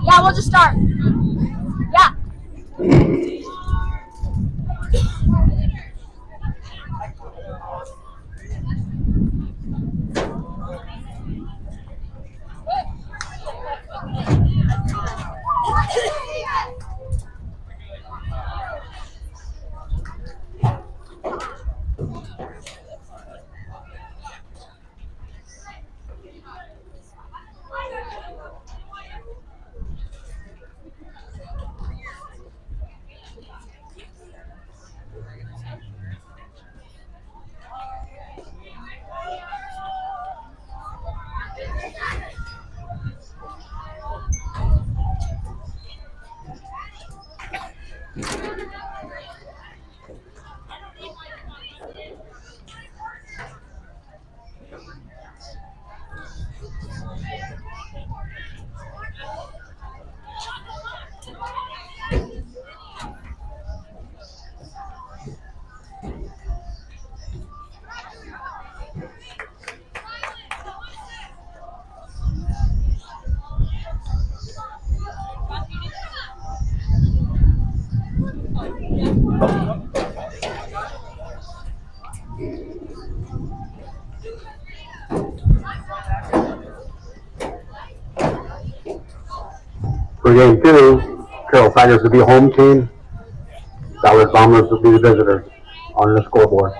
Yeah, we'll just start. Yeah. For game two, Carroll Tigers will be home team. Ballard Bombers will be the visitors on the scoreboard.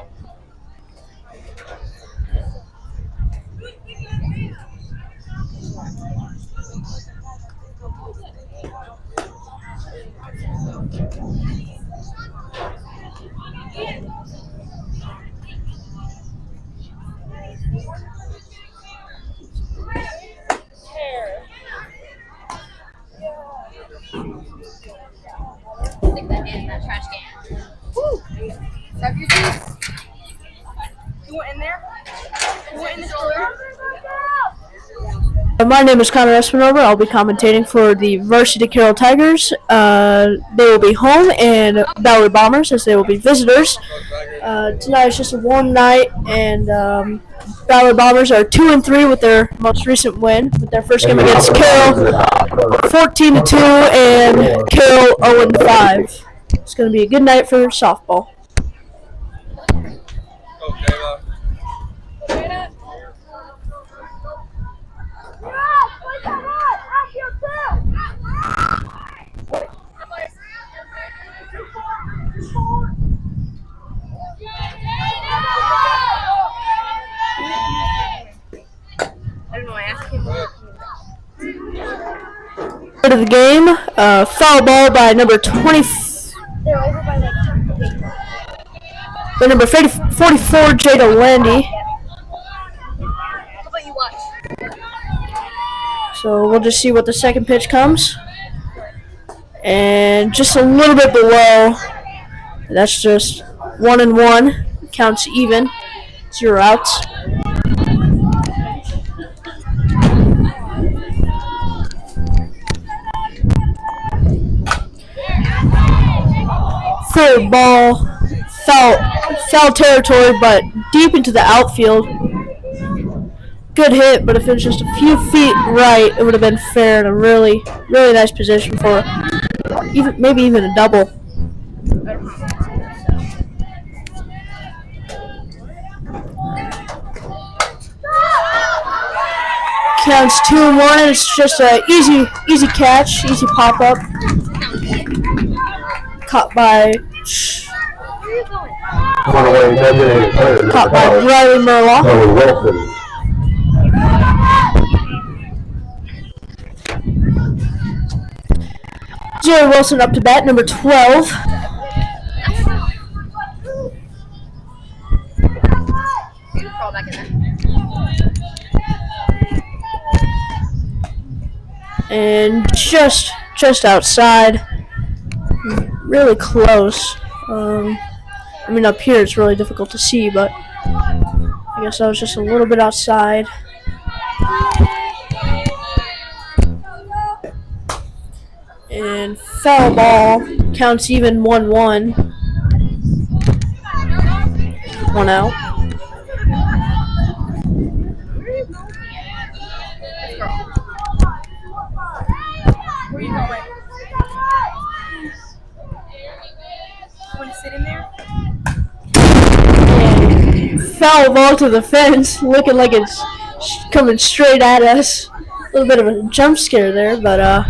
Stick that in that trash can. Woo! Grab your juice. You want in there? You want in the store? My name is Connor Espinover. I'll be commentating for the Varsity Carroll Tigers. They will be home, and Ballard Bombers, as they will be visitors. Tonight is just a warm night, and Ballard Bombers are 2-3 with their most recent win, with their first game against Carroll, 14-2, and Carroll 0-5. It's going to be a good night for softball. Of the game, foul ball by number 20. By number 44, Jada Landy. So we'll just see what the second pitch comes. And just a little bit below. That's just 1-1. Counts even. 0 outs. Third ball, foul territory, but deep into the outfield. Good hit, but if it was just a few feet right, it would have been fair and a really, really nice position for maybe even a double. Counts 2-1. It's just a easy catch, easy pop up. Caught by Riley Merlaw. Jerry Wilson up to bat, number 12. And just outside. Really close. I mean, up here it's really difficult to see, but I guess I was just a little bit outside. And foul ball. Counts even 1-1. 1 out. Where you going? Want to sit in there? Foul ball to the fence, looking like it's coming straight at us. A little bit of a jump scare there, but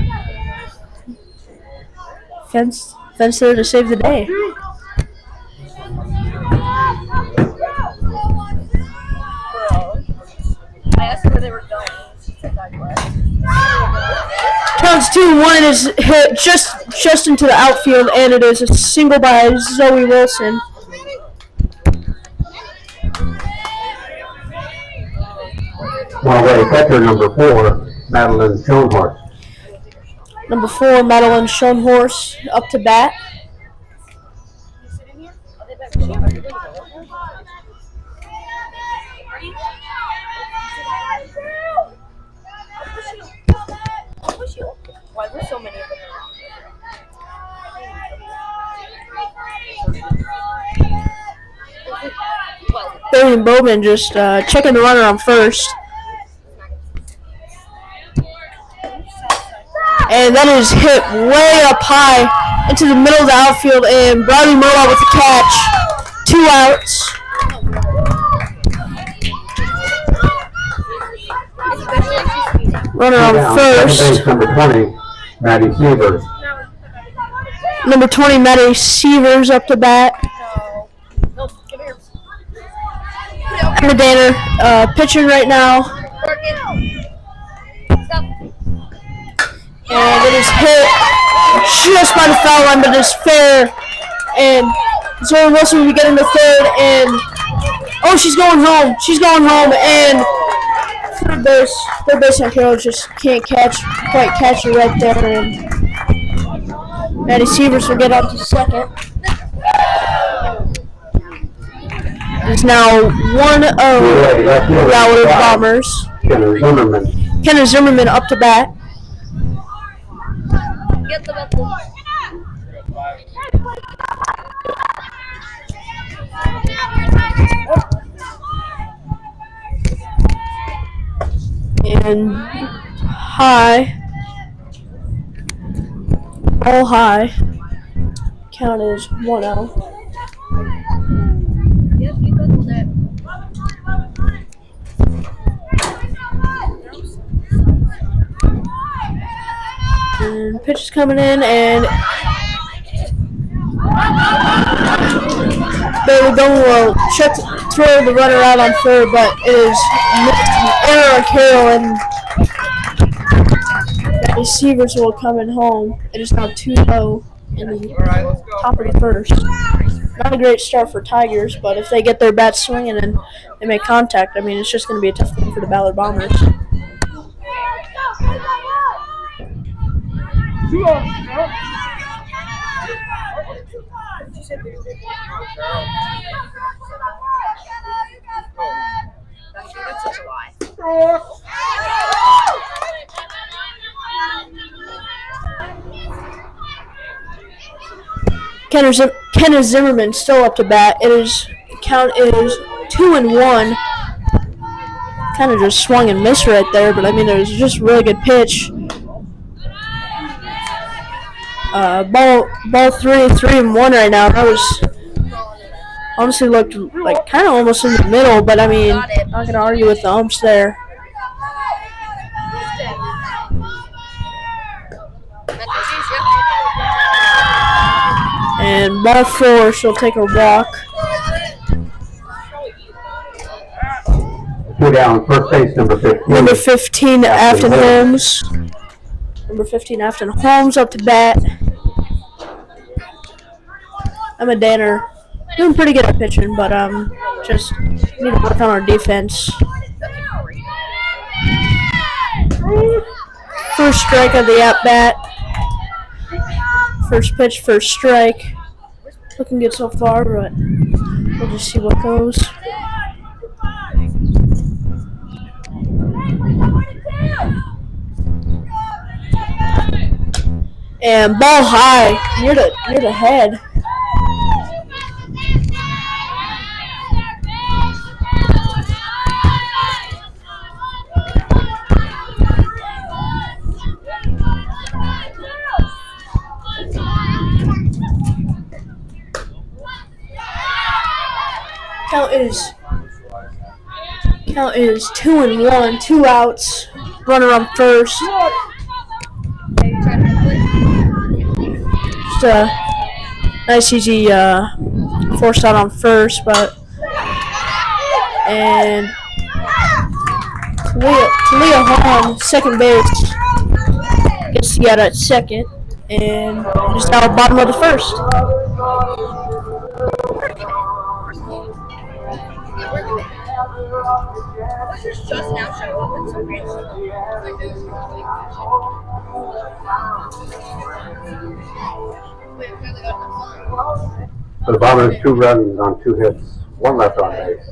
fence there to save the day. I asked where they were going. Counts 2-1 is hit just into the outfield, and it is a single by Zoe Wilson. One away, catcher number 4, Madeline Schoenhorst. Number 4, Madeline Schoenhorst, up to bat. Why were so many of them around? Barry Bowman just checking the runner on first. And that is hit way up high into the middle of the outfield, and Brownie Murdoch with the catch. 2 outs. Runner on first. Base number 20, Maddie Sievers. Number 20, Maddie Sievers up to bat. No, come here. Emma Danner pitching right now. Stop. And it is hit just by the foul line, but it's fair. And Zoe Wilson will be getting the third. And oh, she's going home. And third baseman Carroll just can't quite catch it right there. And Maddie Sievers will get up to second. It's now 1-0 Ballard Bombers. Kenna Zimmerman up to bat. Get the ball. And high. All high. Count is 1-0. Yep, you bundled it. And pitch is coming in, and Bailey Bowman will throw the runner out on third, but it is an error on Carroll, and the receivers will come in home. It is now 2-0 in the top of the first. Not a great start for Tigers, but if they get their bats swinging and they make contact, I mean, it's just going to be a tough game for the Ballard Bombers. That's such a lie. Kenna Zimmerman still up to bat. Count is 2-1. Kind of just swung and missed right there, but I mean, it was just a really good pitch. Ball 3-1 right now. That was honestly looked like kind of almost in the middle, but I mean, not gonna argue with the umps there. And ball 4, she'll take a walk. 2 down, first base number 15. Number 15, Afton Holmes. Number 15, Afton Holmes up to bat. Emma Danner doing pretty good at pitching, but just need to work on our defense. First strike of the at bat. First pitch, first strike. Looking good so far, but we'll just see what goes. And ball high near the head. Count is 2-1, 2 outs. Runner on first. Just a nice easy forced out on first, but and Talia Hahn, second base, gets to get at second, and just out bottom of the first. Just now showing up. It's so great. For the Bombers, 2 runs on 2 hits, 1 left on base.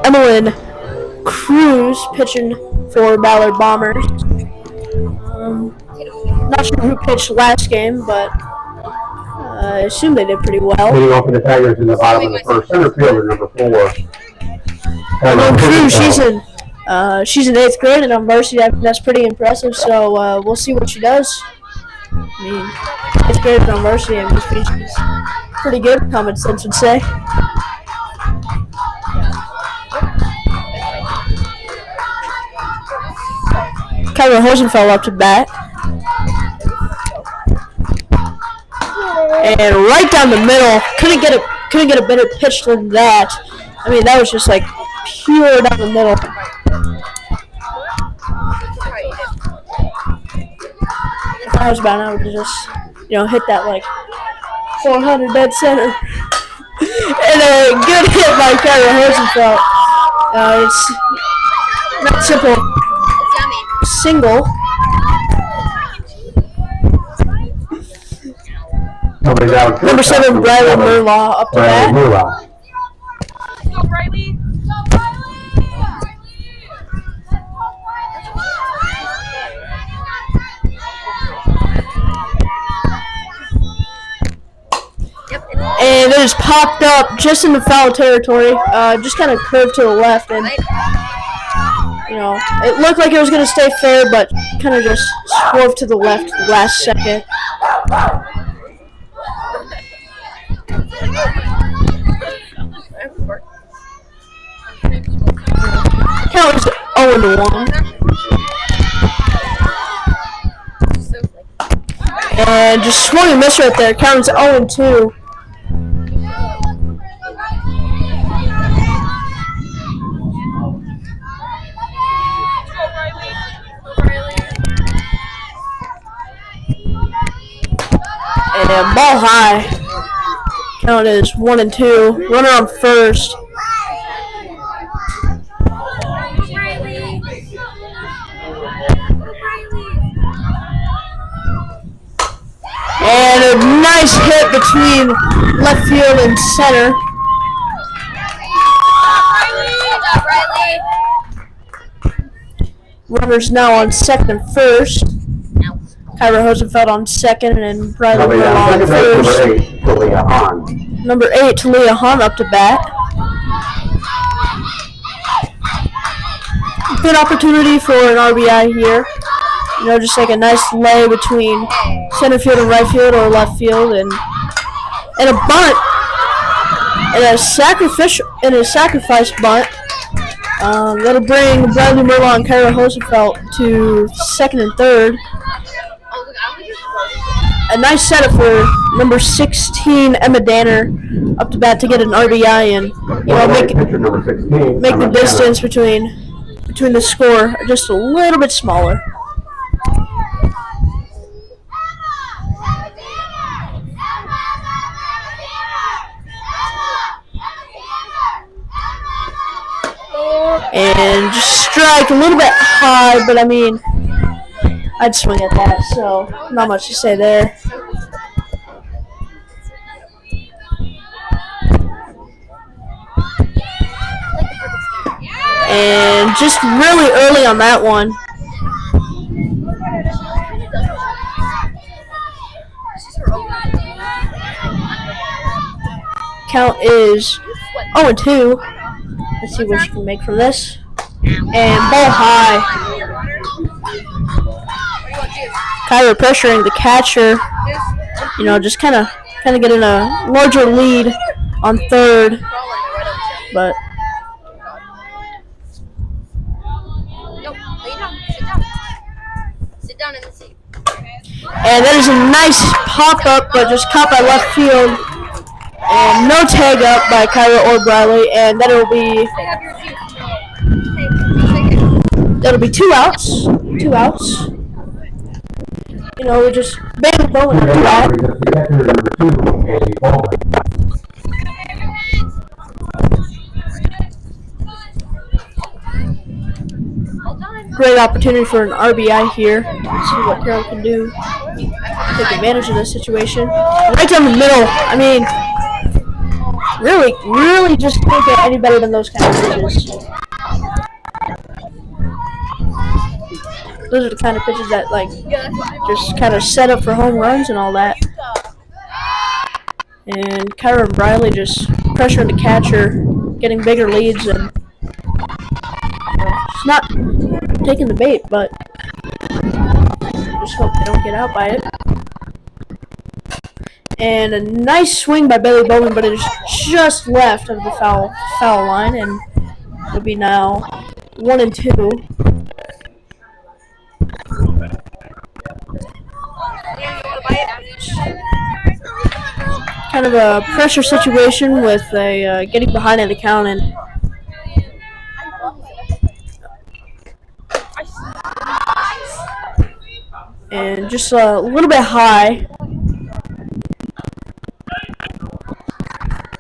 Emmeline Cruz pitching for Ballard Bombers. Not sure who pitched last game, but I assume they did pretty well. Hitting off for the Tigers in the bottom of the first, center fielder number 4. Emmeline Cruz, she's in 8th grade and on varsity. I think that's pretty impressive. So we'll see what she does. I mean, 8th grade and on varsity, I mean, she's pretty good. Common sense would say. Carroll Hosenfeld up to bat. And right down the middle, couldn't get a better pitch than that. I mean, that was just like pure down the middle. If I was about, I would just, hit that like 400 dead center. And a good hit by Carroll Hosenfeld. It's not simple. Single. Number 7, Bradley Murlaw up to bat. Go, Riley. And it is popped up just in the foul territory. Just kind of curved to the left, and it looked like it was going to stay fair, but kind of just swerved to the left the last second. Count is 0-1. And just swung and missed right there. Count is 0-2. And ball high. Count is 1-2. Runner on first. And a nice hit between left field and center. Runners now on second and first. Kyra Hosenfeld on second, and Bradley Murlaw on first. Number 8, Talia Hahn up to bat. good opportunity for an RBI here. You know, just like a nice lay between center field and right field or left field, and a bunt, and a sacrifice bunt. That'll bring Bradley Merlot and Kyra Hosenfeld to second and third. A nice setup for number 16 Emma Danner up to bat to get an RBI and make the distance between the score just a little bit smaller. And just strike a little bit high, but I mean, I'd swing at that, so not much to say there. And just really early on that one. Count is 0-2. Let's see what she can make from this. And ball high. Kyra pressuring the catcher. You know, just kind of getting a larger lead on third, but. And that is a nice pop-up, but just caught by left field. And no tag up by Kyra or Bradley, and that'll be 2 outs. 2 outs. You know, we're just Bailey Bowen up to bat. Great opportunity for an RBI here. Let's see what Carroll can do. Take advantage of this situation. Right down the middle. I mean, really just can't get any better than those kind of pitches. Those are the kind of pitches that, like, just kind of set up for home runs and all that. And Kyra and Briley just pressuring the catcher, getting bigger leads, and it's not taking the bait, but just hope they don't get out by it. And a nice swing by Bailey Bowman, but it is just left of the foul line, and it'll be now 1-2. Kind of a pressure situation with a getting behind in the count, and just a little bit high.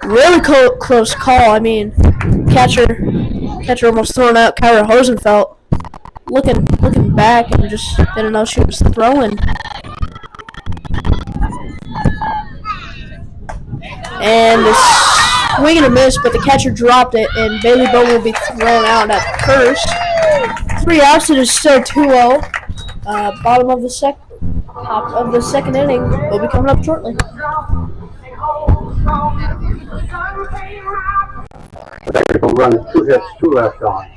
Really close call. I mean, catcher almost thrown out Kyra Hosenfeld. Looking back and just didn't know she was throwing. And the swing and a miss, but the catcher dropped it, and Bailey Bowman will be thrown out at first. 3 outs. It is still 2-0. Top of the second inning will be coming up shortly. Technical run, 2 hits, 2 left on.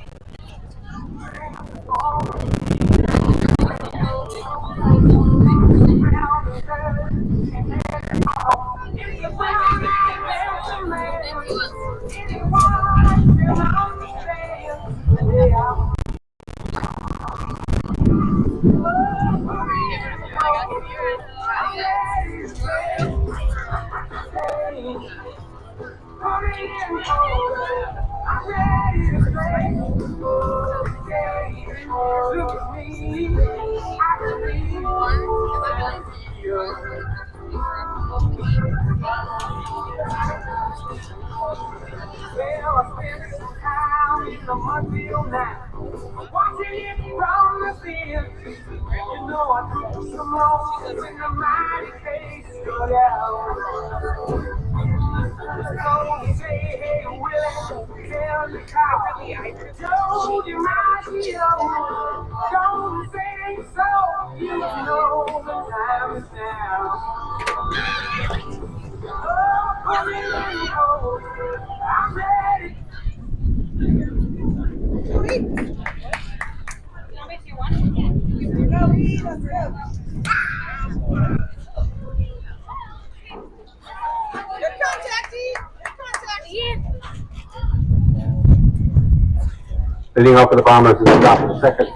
Leading off for the Bombers is the second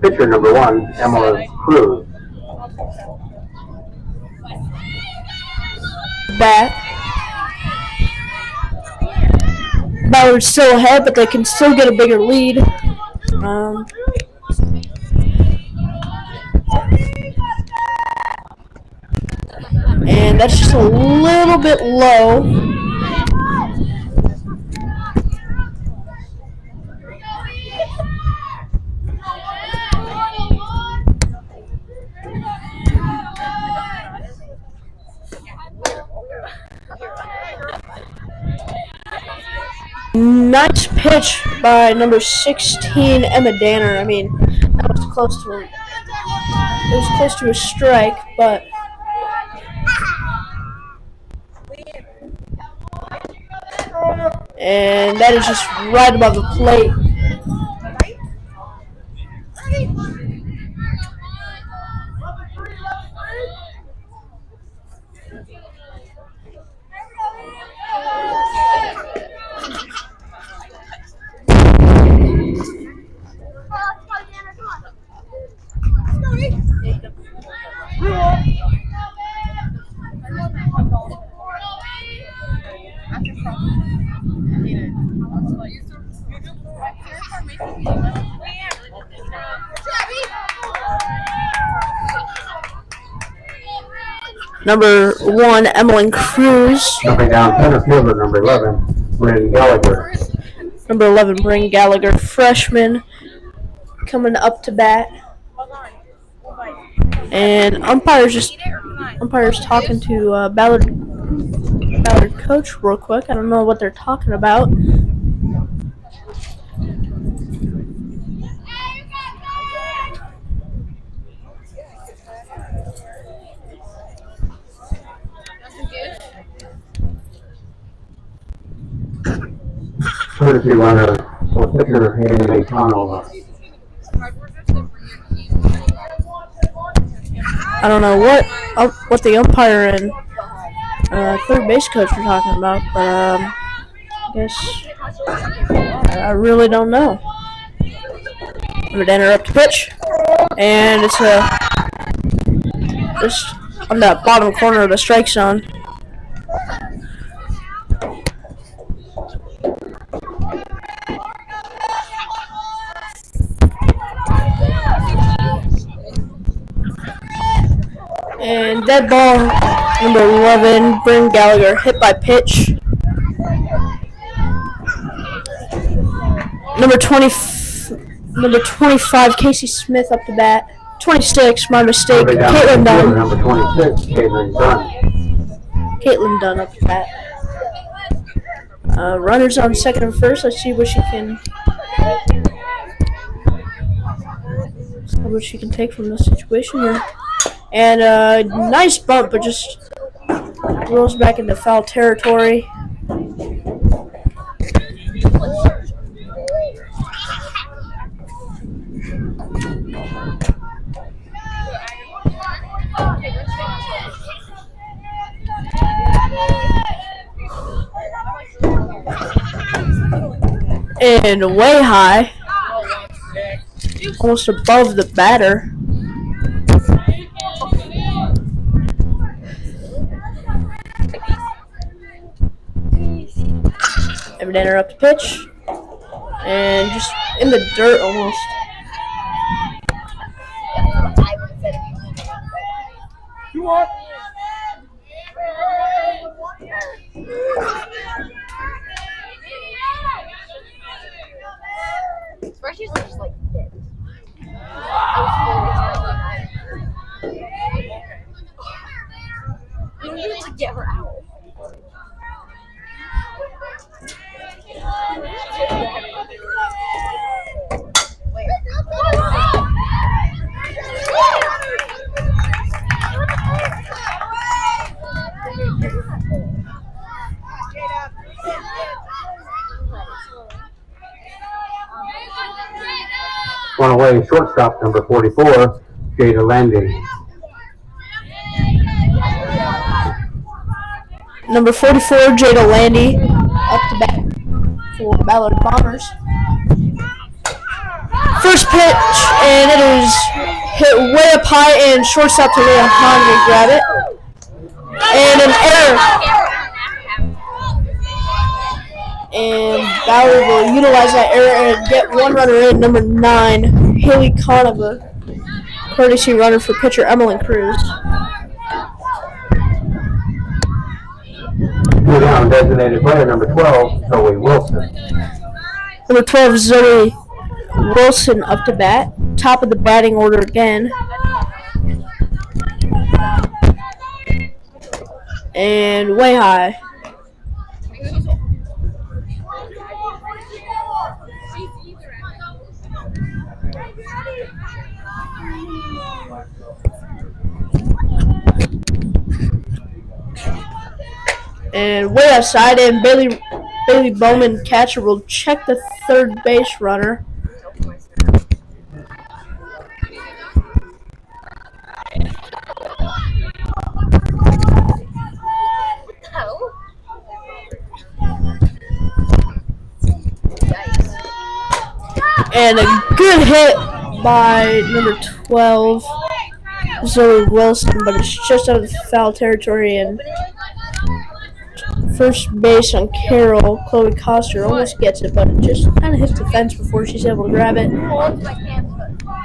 pitcher number 1, Emily Cruz. Bat. Ballard's still ahead, but they can still get a bigger lead. And that's just a little bit low. Nice pitch by number 16, Emma Danner. I mean, that was close to a strike, but and that is just right above the plate. Number 1, Emily Cruz. Jumping down, center fielder number 11, Bryn Gallagher. Number 11, Bryn Gallagher, freshman, coming up to bat. And umpire's talking to Ballard coach real quick. I don't know what they're talking about. Courtesy runner for pitcher Hayden McConnell. I don't know what the umpire and third base coach were talking about, but I guess I really don't know. I'm gonna interrupt the pitch, and it's just on that bottom corner of the strike zone. And dead ball, number 11, Bryn Gallagher, hit by pitch. Number 25, Casey Smith up to bat. 26, my mistake, Caitlin Dunn. Number 26, Caitlin Dunn. Caitlin Dunn up to bat. Runners on second and first. Let's see what she can take from this situation here. And nice bump, but just rolls back into foul territory. And way high, almost above the batter. Evidenter up the pitch, and just in the dirt almost. You want? Spreadsheets are just like dead. We need to get her out. One away, shortstop number 44, Jada Landy. Number 44, Jada Landy, up to bat. for Ballard Bombers. First pitch, and it is hit way up high, and shortstop to Leon Hahn will grab it. And an error. And Ballard will utilize that error and get one runner in, number 9, Haley Conover, courtesy runner for pitcher Emily Cruz. Two down, designated player number 12, Zoe Wilson. Number 12, Zoe Wilson up to bat. Top of the batting order again. And way high. And way outside, and Bailey Bowman, catcher, will check the third base runner. And a good hit by number 12, Zoe Wilson, but it's just out of the foul territory, and first base on Carroll, Chloe Coster almost gets it, but it just kind of hits the fence before she's able to grab it.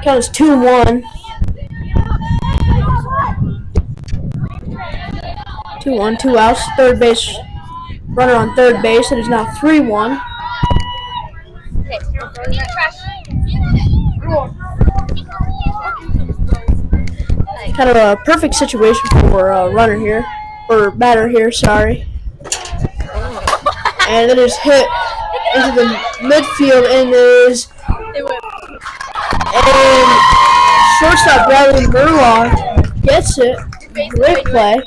Count is 2-1. 2-1, 2 outs. Third base runner on third base. It is now 3-1. Kind of a perfect situation for a runner here, or batter here, sorry. And it is hit into the midfield, and shortstop Bradley Murlaugh gets it. Great play.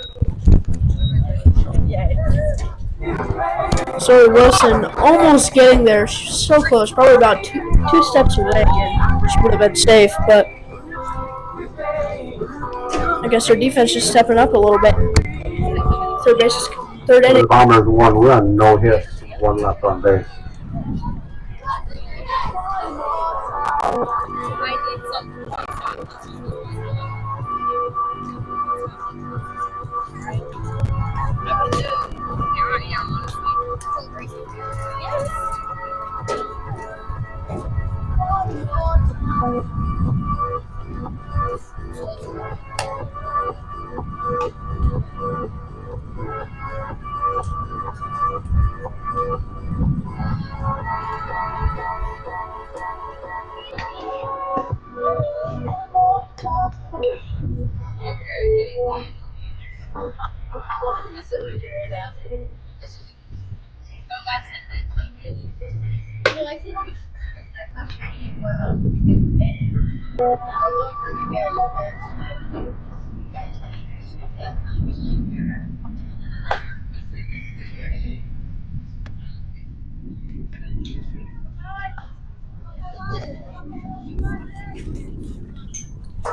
Zoe Wilson almost getting there, so close, probably about two steps away. She would have been safe, but I guess her defense is stepping up a little bit. Third inning. The Bombers 1 run, no hits, 1 left on base.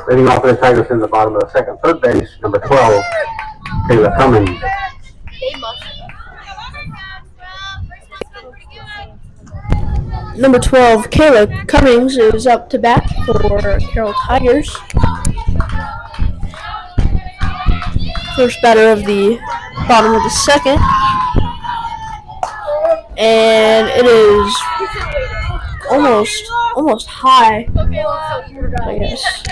Leading off for the Tigers in the bottom of the second, third base, number 12, Taylor Cummings. Number 12, Kayla Cummings, is up to bat for Carroll Tigers. First batter of the bottom of the second. And it is almost high, I guess.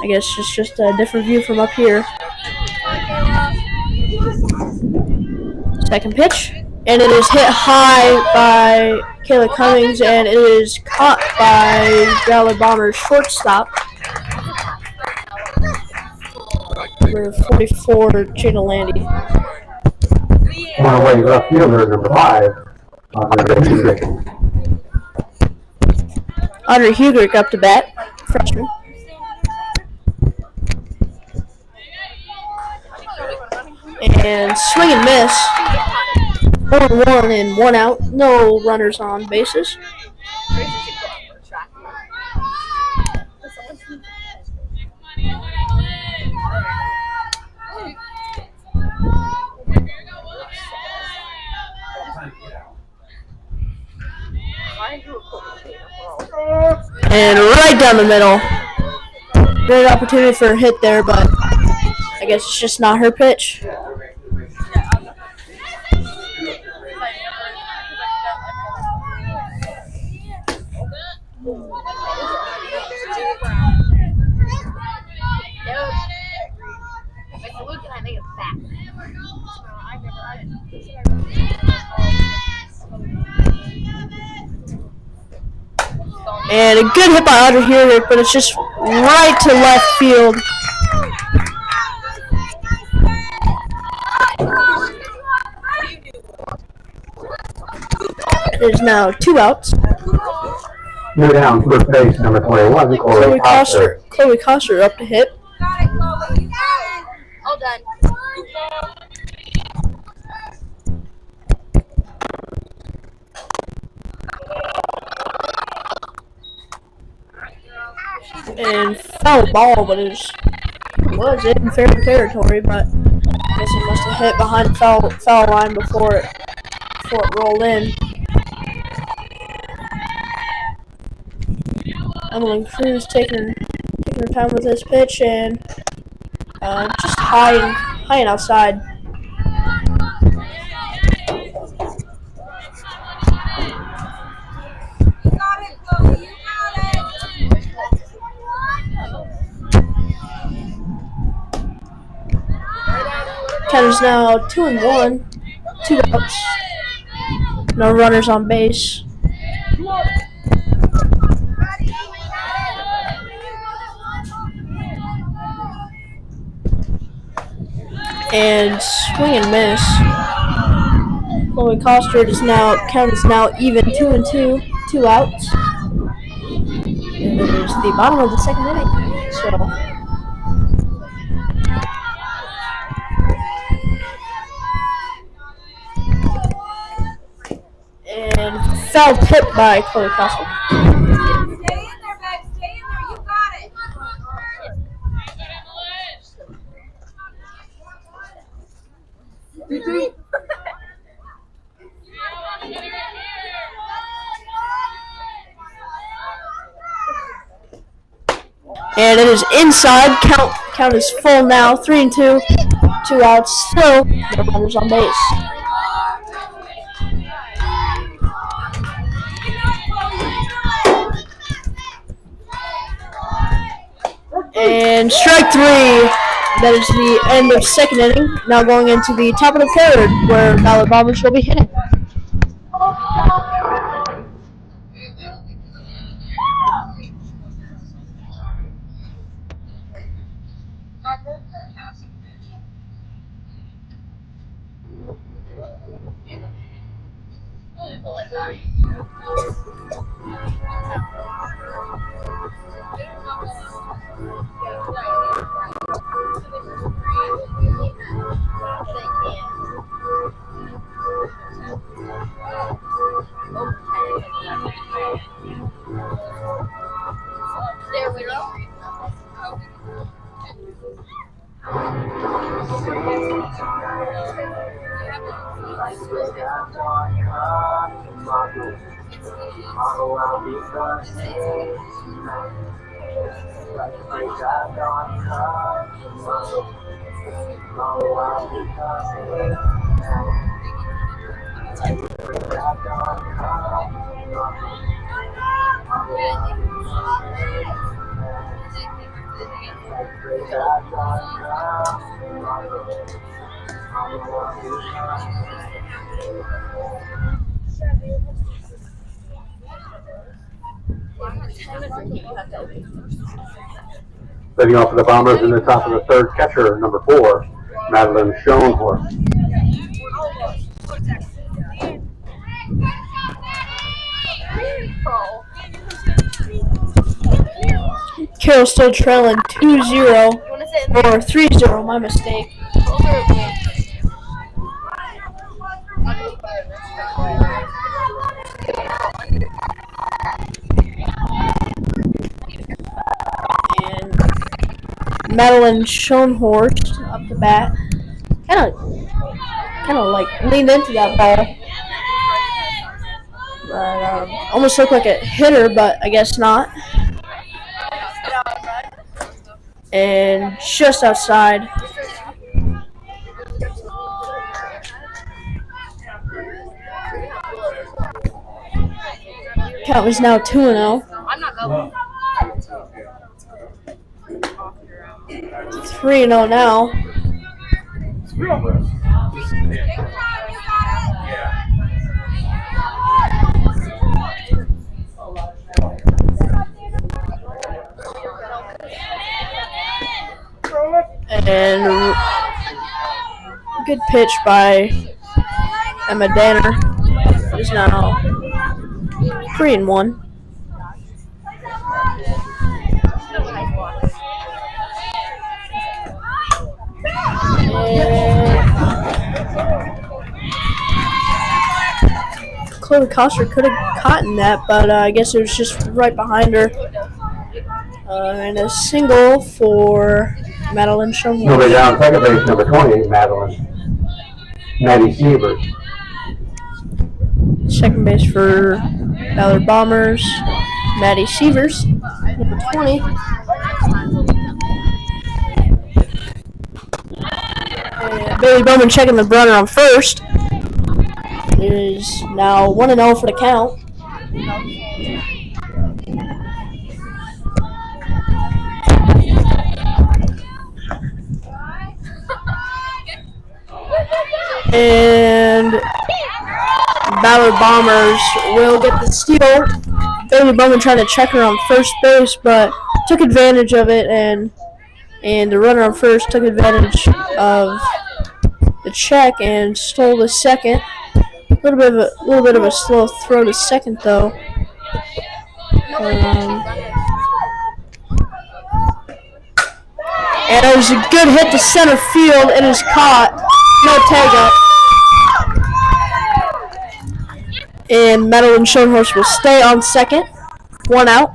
I guess it's just a different view from up here. Second pitch, and it is hit high by Kayla Cummings, and it is caught by Ballard Bombers shortstop, number 44, Jada Landy. One away left fielder, number 5, Andre Hugrick. Andre Hugrick up to bat, freshman. And swing and miss. 1-1 and 1 out. No runners on bases. And right down the middle. Great opportunity for a hit there, but I guess it's just not her pitch. And a good hit by Audrey here, but it's just right to left field. There's now 2 outs. New down, first base, number 21, Chloe Coster. Chloe Coster up to hit. Got it, Chloe. You got it. All done. And foul ball, but it was in fair territory, but I guess it must have hit behind the foul line before it rolled in. Emily Cruz taking her time with this pitch and just high and outside. You got it, Chloe. You got it. Count is now 2-1, 2 outs, no runners on base. And swing and miss. Chloe Coster count is now even 2-2, 2 outs. And it is the bottom of the second inning. So. And foul tip by Chloe Coster. Stay in there, babe. Stay in there. You got it. And it is inside. Count is full now. 3-2. 2 outs. Still no runners on base. And strike 3. That is the end of second inning. Now going into the top of the third, where Ballard Bombers will be hitting. There we go. Leading off for the Bombers in the top of the third, catcher number 4, Madeline Schoenhorst. Carroll still trailing 2-0 or 3-0, my mistake. And Madeline Schoenhorst up the bat. Kind of like leaned into that ball. But, almost looked like a hitter, but I guess not. and just outside. Count is now 2-0. I'm not going. 3-0 now. And good pitch by Emma Danner. It's now 3-1. Chloe Coster could have caught that, but I guess it was just right behind her. And a single for Madeline Shumway. Nobody down second base, number 20, Maddie Sievers. Second base for Ballard Bombers, Maddie Sievers, number 20. And Bailey Bowman checking the runner on first. It is now 1-0 for the count. And Ballard Bombers will get the steal. Bailey Bowman trying to check her on first base, but took advantage of it, and the runner on first took advantage of the check and stole the second. A little bit of a slow throw to second though. And it was a good hit to center field. It is caught. No tag up. And Madeline Schoenhorst will stay on second. 1 out.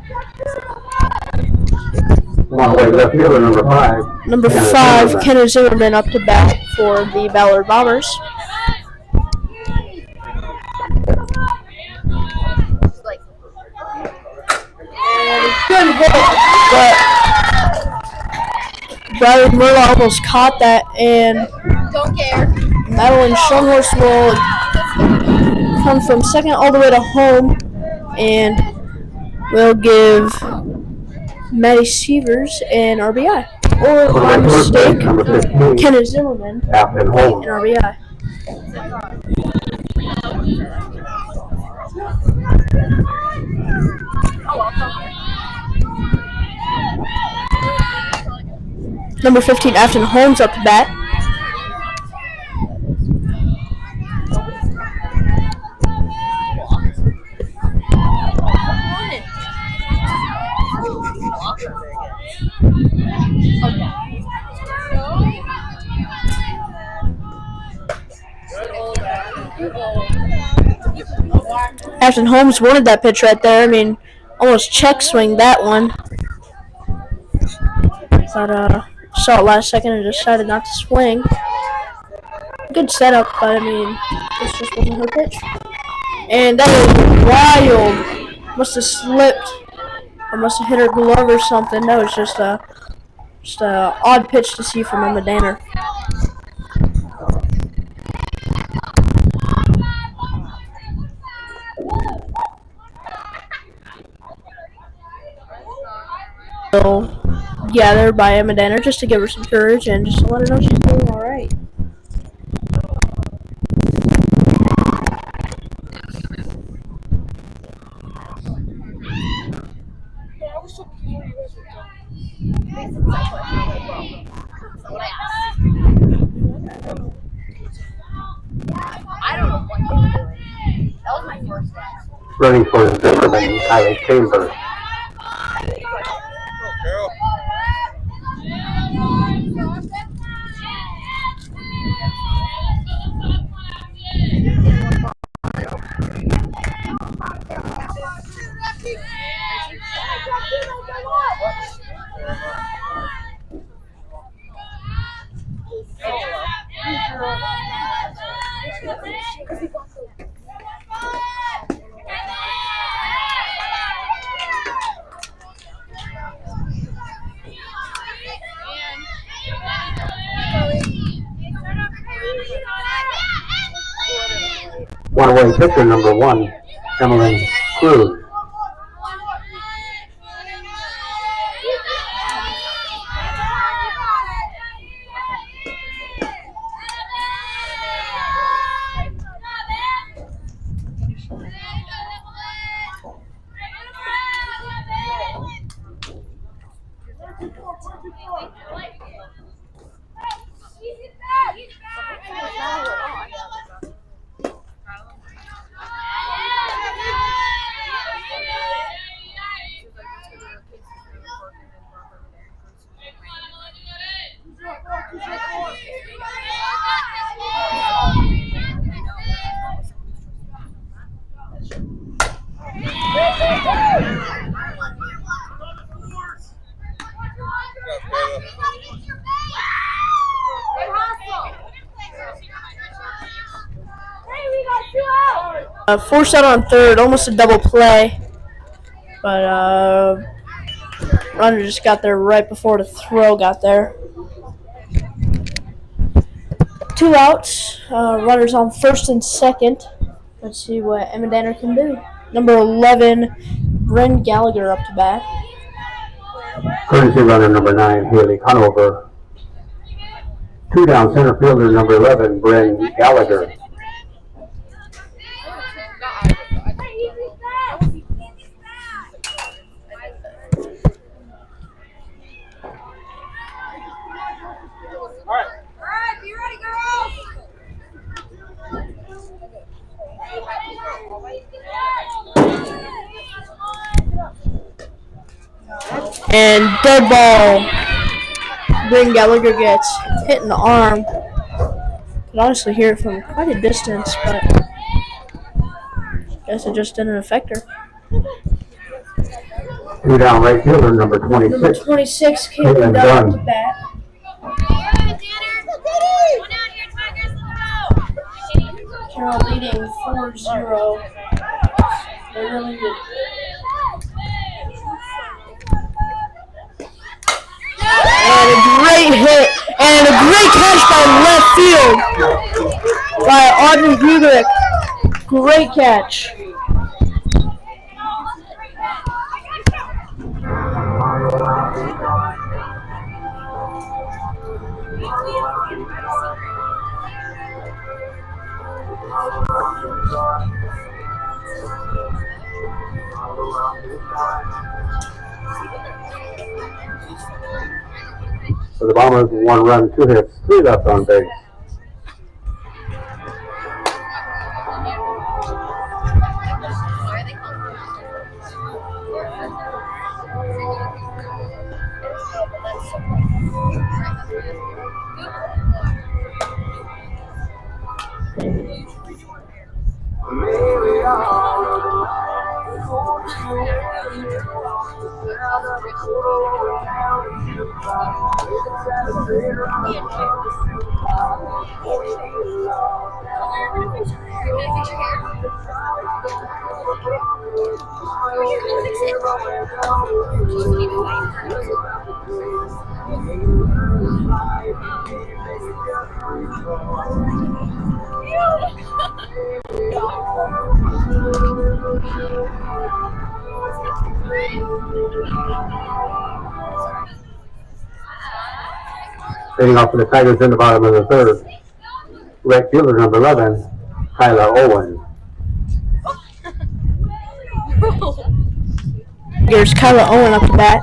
One away left fielder, number 5. Number 5, Kenneth Zimmerman up to bat for the Ballard Bombers. And good hit, but Bradley Murlaugh almost caught that, and Don't care. Madeline Schoenhorst will come from second all the way to home, and will give Maddie Sievers an RBI. Or, my mistake, Kenneth Zimmerman an RBI. Number 15, Afton Holmes up to bat. Afton Holmes wanted that pitch right there. I mean, almost check swing that one. But saw it last second and decided not to swing. Good setup, but I mean, this just wasn't her pitch. And that was wild. Must have slipped, or must have hit her glove or something. That was just a odd pitch to see from Emma Danner. So, gathered by Emma Danner just to give her some courage and just to let her know she's doing all right. I don't know what you're doing. That was my first guess. Running for the Zimmerman, Tyler Chambers. Carroll. One-away pitcher number 1, Emily Cruz. Forced out on third, almost a double play, but runner just got there right before the throw got there. 2 outs, runners on first and second. Let's see what Emma Danner can do. Number 11, Bryn Gallagher up to bat. Courtesy runner number 9, Haley Conover. 2 down, center fielder number 11, Bryn Gallagher. Alright, be ready, girls! And dead ball. Bryn Gallagher gets hit in the arm. Could honestly hear it from quite a distance, but guess it just didn't affect her. 2 down, right fielder number 26. Number 26, Caitlin Dunn up to bat. Carroll leading 4-0. They're really good. And a great hit and a great catch by left field by Audrey Hugerick. Great catch. So the Bombers 1 run, 2 hits, 3 left on base. Leading off for the Tigers in the bottom of the third, right fielder number 11, Kyla Owen. Here's Kyla Owen up to bat.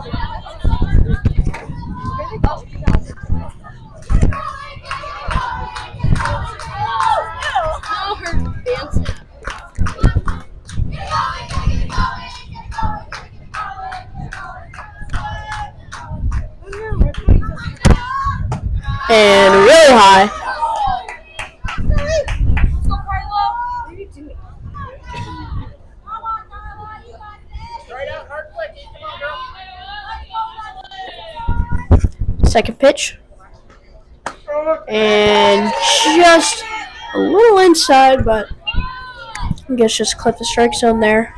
And really high. Second pitch. And just a little inside, but I guess just clip the strike zone there.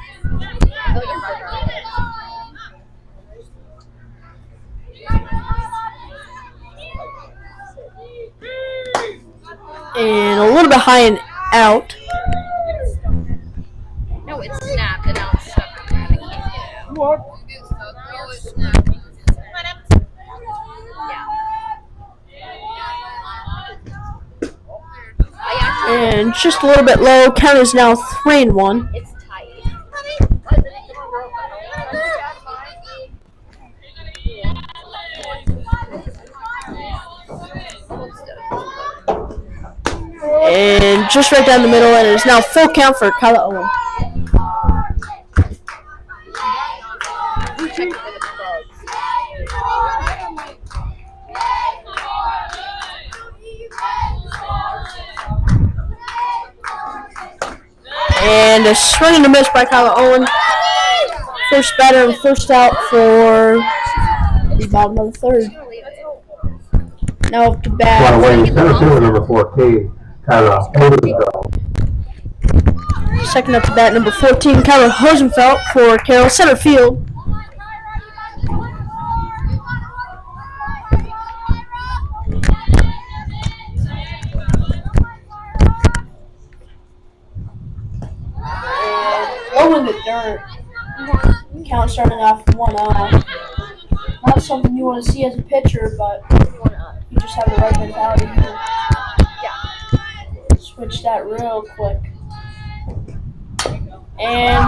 And a little bit high and out. No, it's snapped and now it's stuck. I can't get it out. What? And just a little bit low. Count is now 3-1. It's tight. And just right down the middle, and it's now full count for Kyla Owen. And a swing and a miss by Kyla Owen. First batter and first out for the bottom of the third. Now up to bat. One away, center fielder number 14, Kyra Hosenfeld. Second up to bat, number 14, Kyra Hosenfeld for Carroll, center field. Low in the dirt. Count starting off 1-0. Not something you want to see as a pitcher, but you just have the right mentality. Yeah. Switch that real quick. And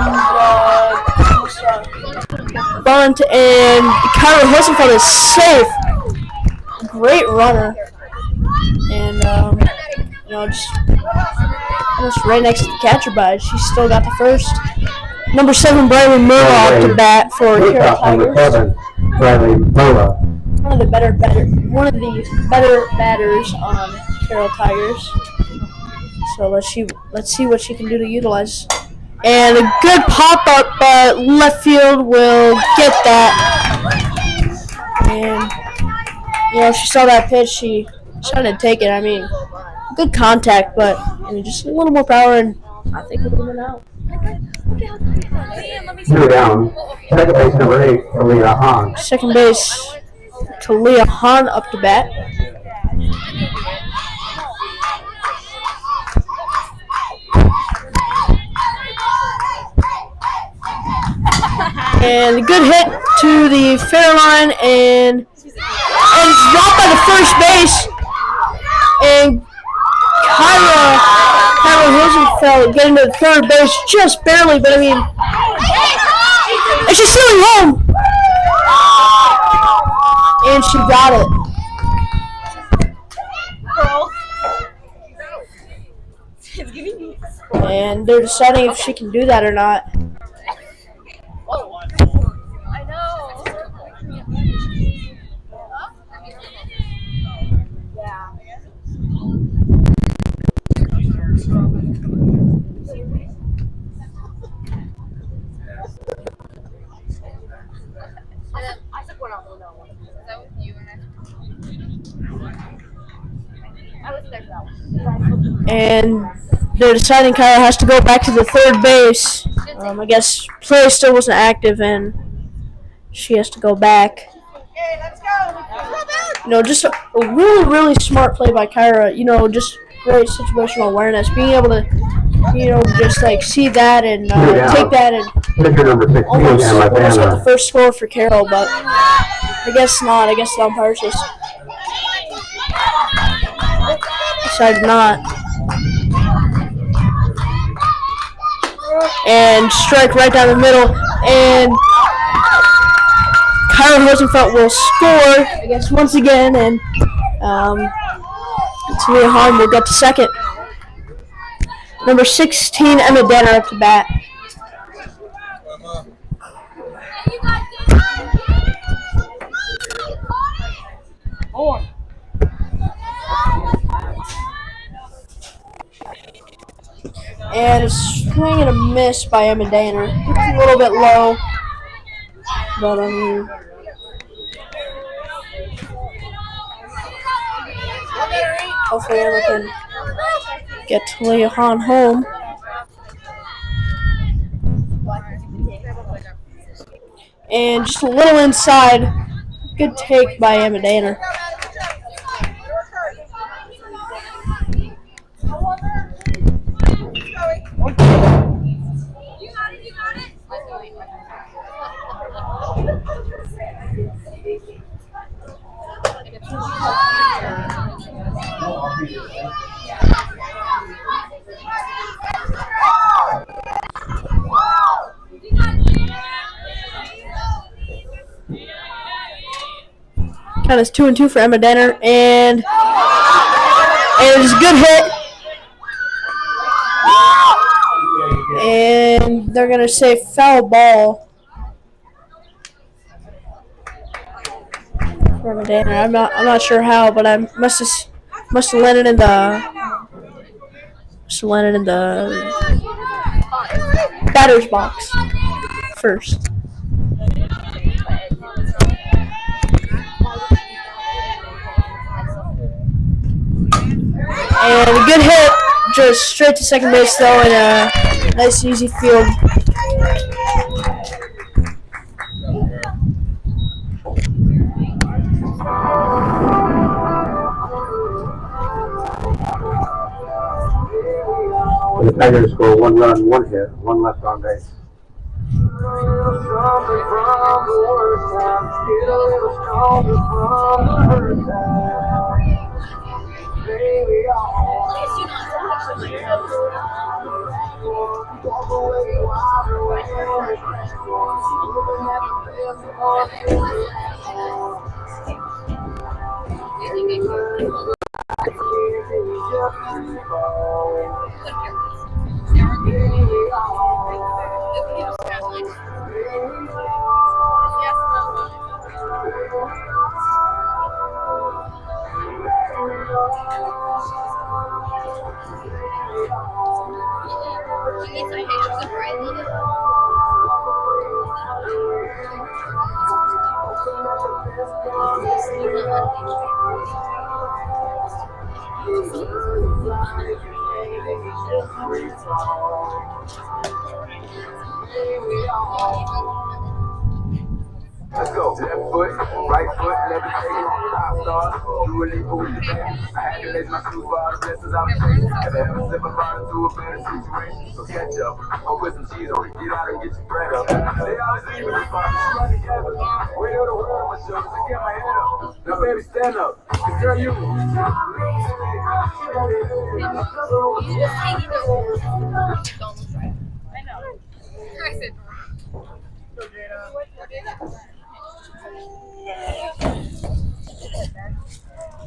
bunt, and Kyra Hosenfeld is safe. Great runner. And just right next to the catcher, but she's still got the first. Number 7, Bradley Murlaugh to bat for Carroll Number Tigers. 7, Bradley Murlaugh. One of the better batters on Carroll Tigers. So let's see what she can do to utilize. And a good pop up, but left field will get that. And she saw that pitch, she tried to take it. I mean, good contact, but just a little more power, and I think it would have been out. Two down. Second base number 8, Aaliyah Hahn. Second base, Talia Hahn up to bat. And a good hit to the fair line, and it's dropped by the first base. And Kyra Hosenfeld getting to the third base just barely, but I mean, and she's stealing home. And she got it. And they're deciding if she can do that or not. I know. Yeah. I took one off the no one. Is that with you and I was there for that one. And they're deciding Kyra has to go back to the third base. I guess play still wasn't active, and she has to go back. Okay, let's go. Just a really, really smart play by Kyra. Just great situational awareness, being able to, just like see that and take that and Pitcher number 16, almost Emma get the Banner. first score for Carroll, but I guess not. I guess the umpires just decided not. And strike right down the middle, and Kyra Hosenfeld will score, I guess, once again, and Talia Hahn will get to second. Number 16, Emma Danner up to bat. And a swing and a miss by Emma Danner. It's a little bit low, but hopefully Emma can get Talia Hahn home. And just a little inside. Good take by Emma Danner. Kind of 2-2 for Emma Danner, and it is a good hit. And they're gonna say foul ball for Emma Danner. I'm not sure how, but I must have landed in the batter's box first. And a good hit, just straight to second base though, in a nice easy field. The Tigers score 1 run, 1 hit, 1 left on base. Let's go. Left foot, right foot, never take it. Top stars, you really moving the back. I had to lace my shoes for all the blessings I was taking. Have ever slipped my body into a better situation? So catch up, go put some cheese on it. Get out and get your bread up. They always leave me the spot, we run together. Weight of the world on my shoulders, I get my head up. Now baby, stand up. Cause girl, you.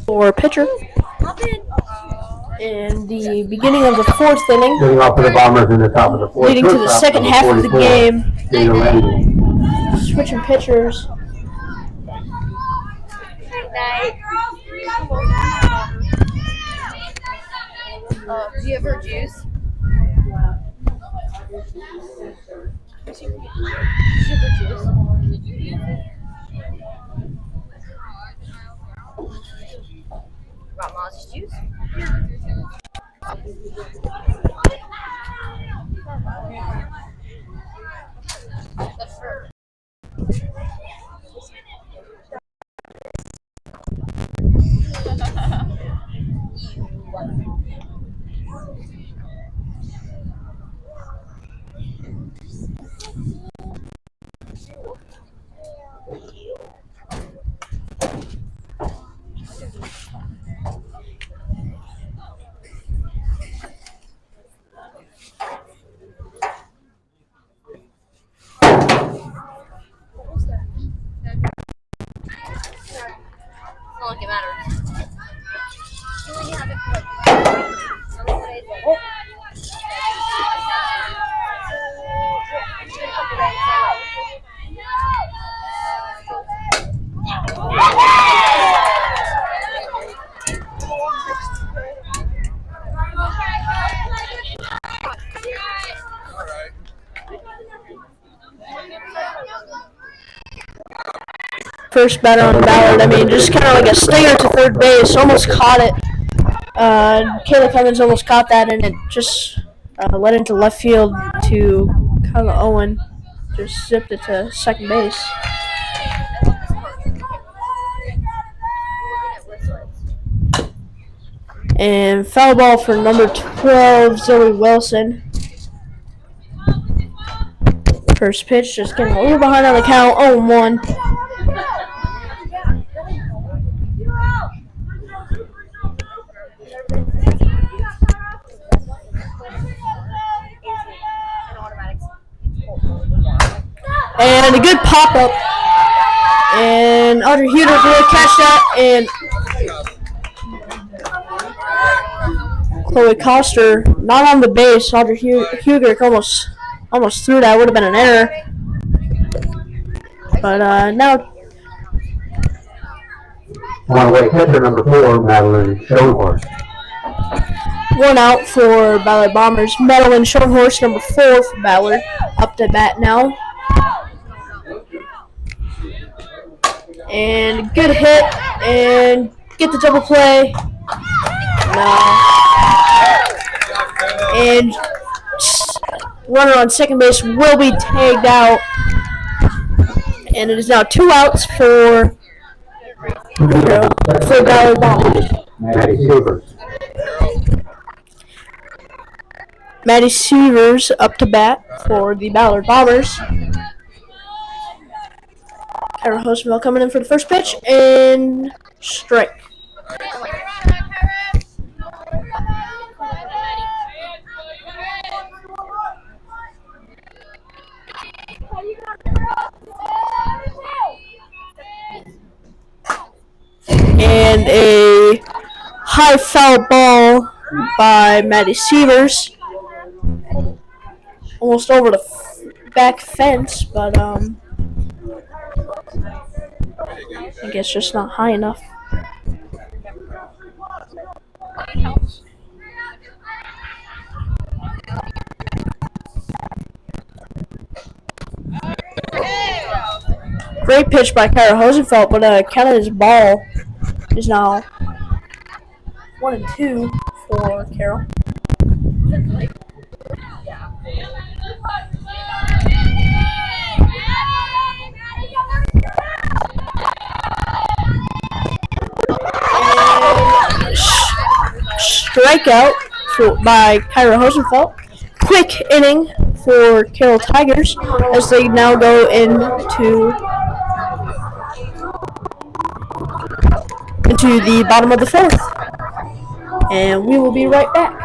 For pitcher in the beginning of the 4th inning, Getting off for the Bombers in the top of the 4th. leading to the second half of the game. Dana Landy. Switching pitchers. Do you ever juice? Got Mozz's juice? That's for not like it matters. First batter on Ballard. I mean, just kind of like a stinger to third base. Almost caught it. Kayla Cummins almost caught that, and it just led into left field to Kyla Owen. Just zipped it to second base. And foul ball for number 12, Zoe Wilson. First pitch, just getting a little behind on the count, 0-1. And a good pop-up And Audrey Huger will catch that, and Chloe Coster not on the base. Audrey Huger almost threw that. Would have been an error. But now On the way, catcher number 4, Madeline Schoenhorst. one out for Ballard Bombers. Madeline Schoenhorst, number 4 for Ballard, up to bat now. And good hit, and get the double play. No. And runner on second base will be tagged out. And it is now 2 outs for Ballard Bombers. Maddie Sievers. Maddie Sievers up to bat for the Ballard Bombers. Carroll Hoseville coming in for the first pitch, and strike. And a high foul ball by Maddie Sievers. Almost over the back fence, but I guess just not high enough. Great pitch by Kyra Hosenfeld, but Canada's ball is now 1-2 for Carroll. Strikeout by Kyra Hosenfeld. Quick inning for Carroll Tigers as they now go into the bottom of the 4th. And we will be right back.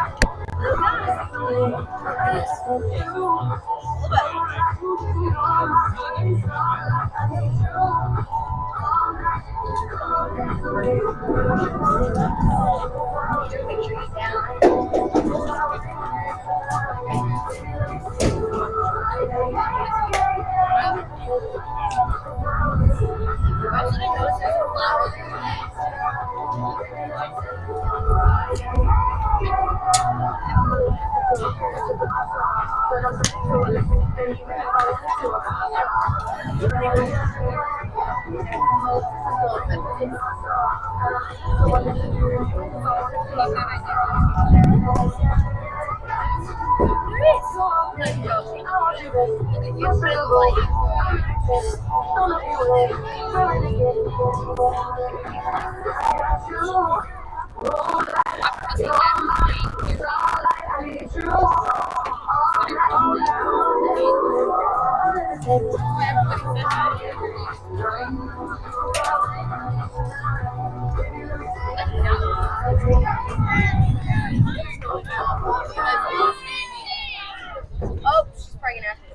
Oh, she's probably gonna have to.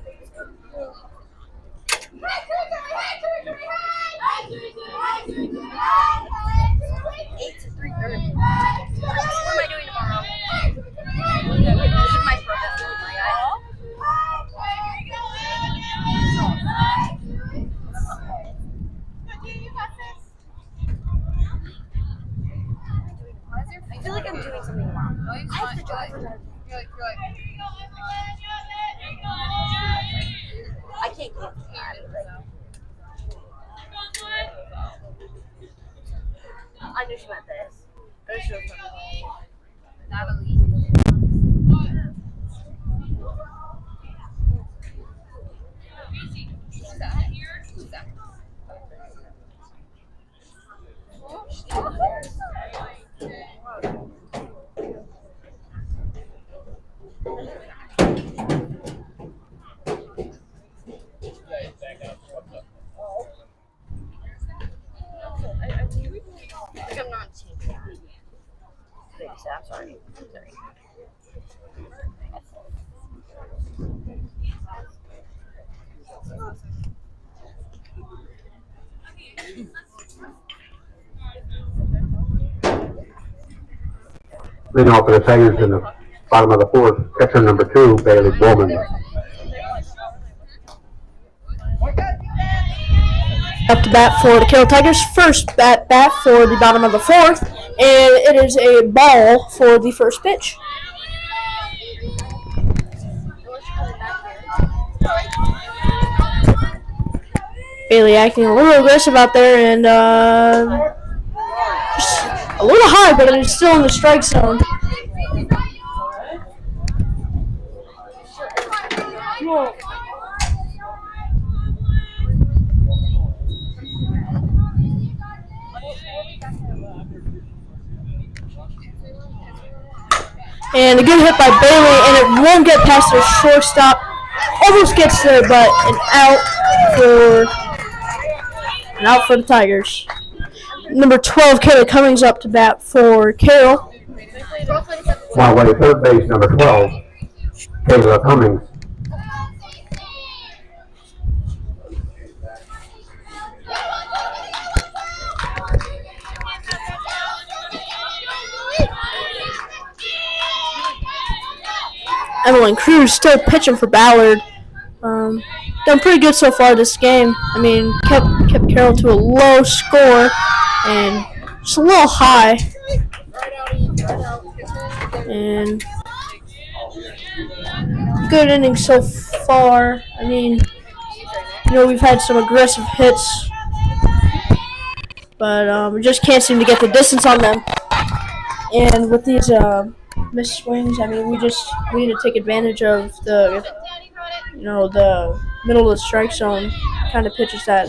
8 to 3:30. What am I doing tomorrow? Leave my purpose. I feel like I'm doing something wrong. No, I have to drive. You're like, I can't get that. I knew she meant this. I knew she was Natalie. Who's that? Who's that? I'm not team. I'm sorry. I'm sorry. Leading off for the Tigers in the bottom of the fourth, catcher number 2, Bailey Bowman. Up to bat for the Carroll Tigers. First bat for the bottom of the fourth, and it is a ball for the first pitch. Bailey acting a little aggressive out there, and just a little high, but it's still in the strike zone. And a good hit by Bailey, and it won't get past their shortstop. Almost gets there, but an out for the Tigers. Number 12, Kayla Cummings up to bat for Carroll. Now away third base, number 12, Kayla Cummings. Emily Cruz still pitching for Ballard. Done pretty good so far this game. I mean, kept Carroll to a low score and just a little high. And good inning so far. I mean, we've had some aggressive hits, but we just can't seem to get the distance on them. And with these missed swings, I mean, we need to take advantage of the middle of the strike zone kind of pitches that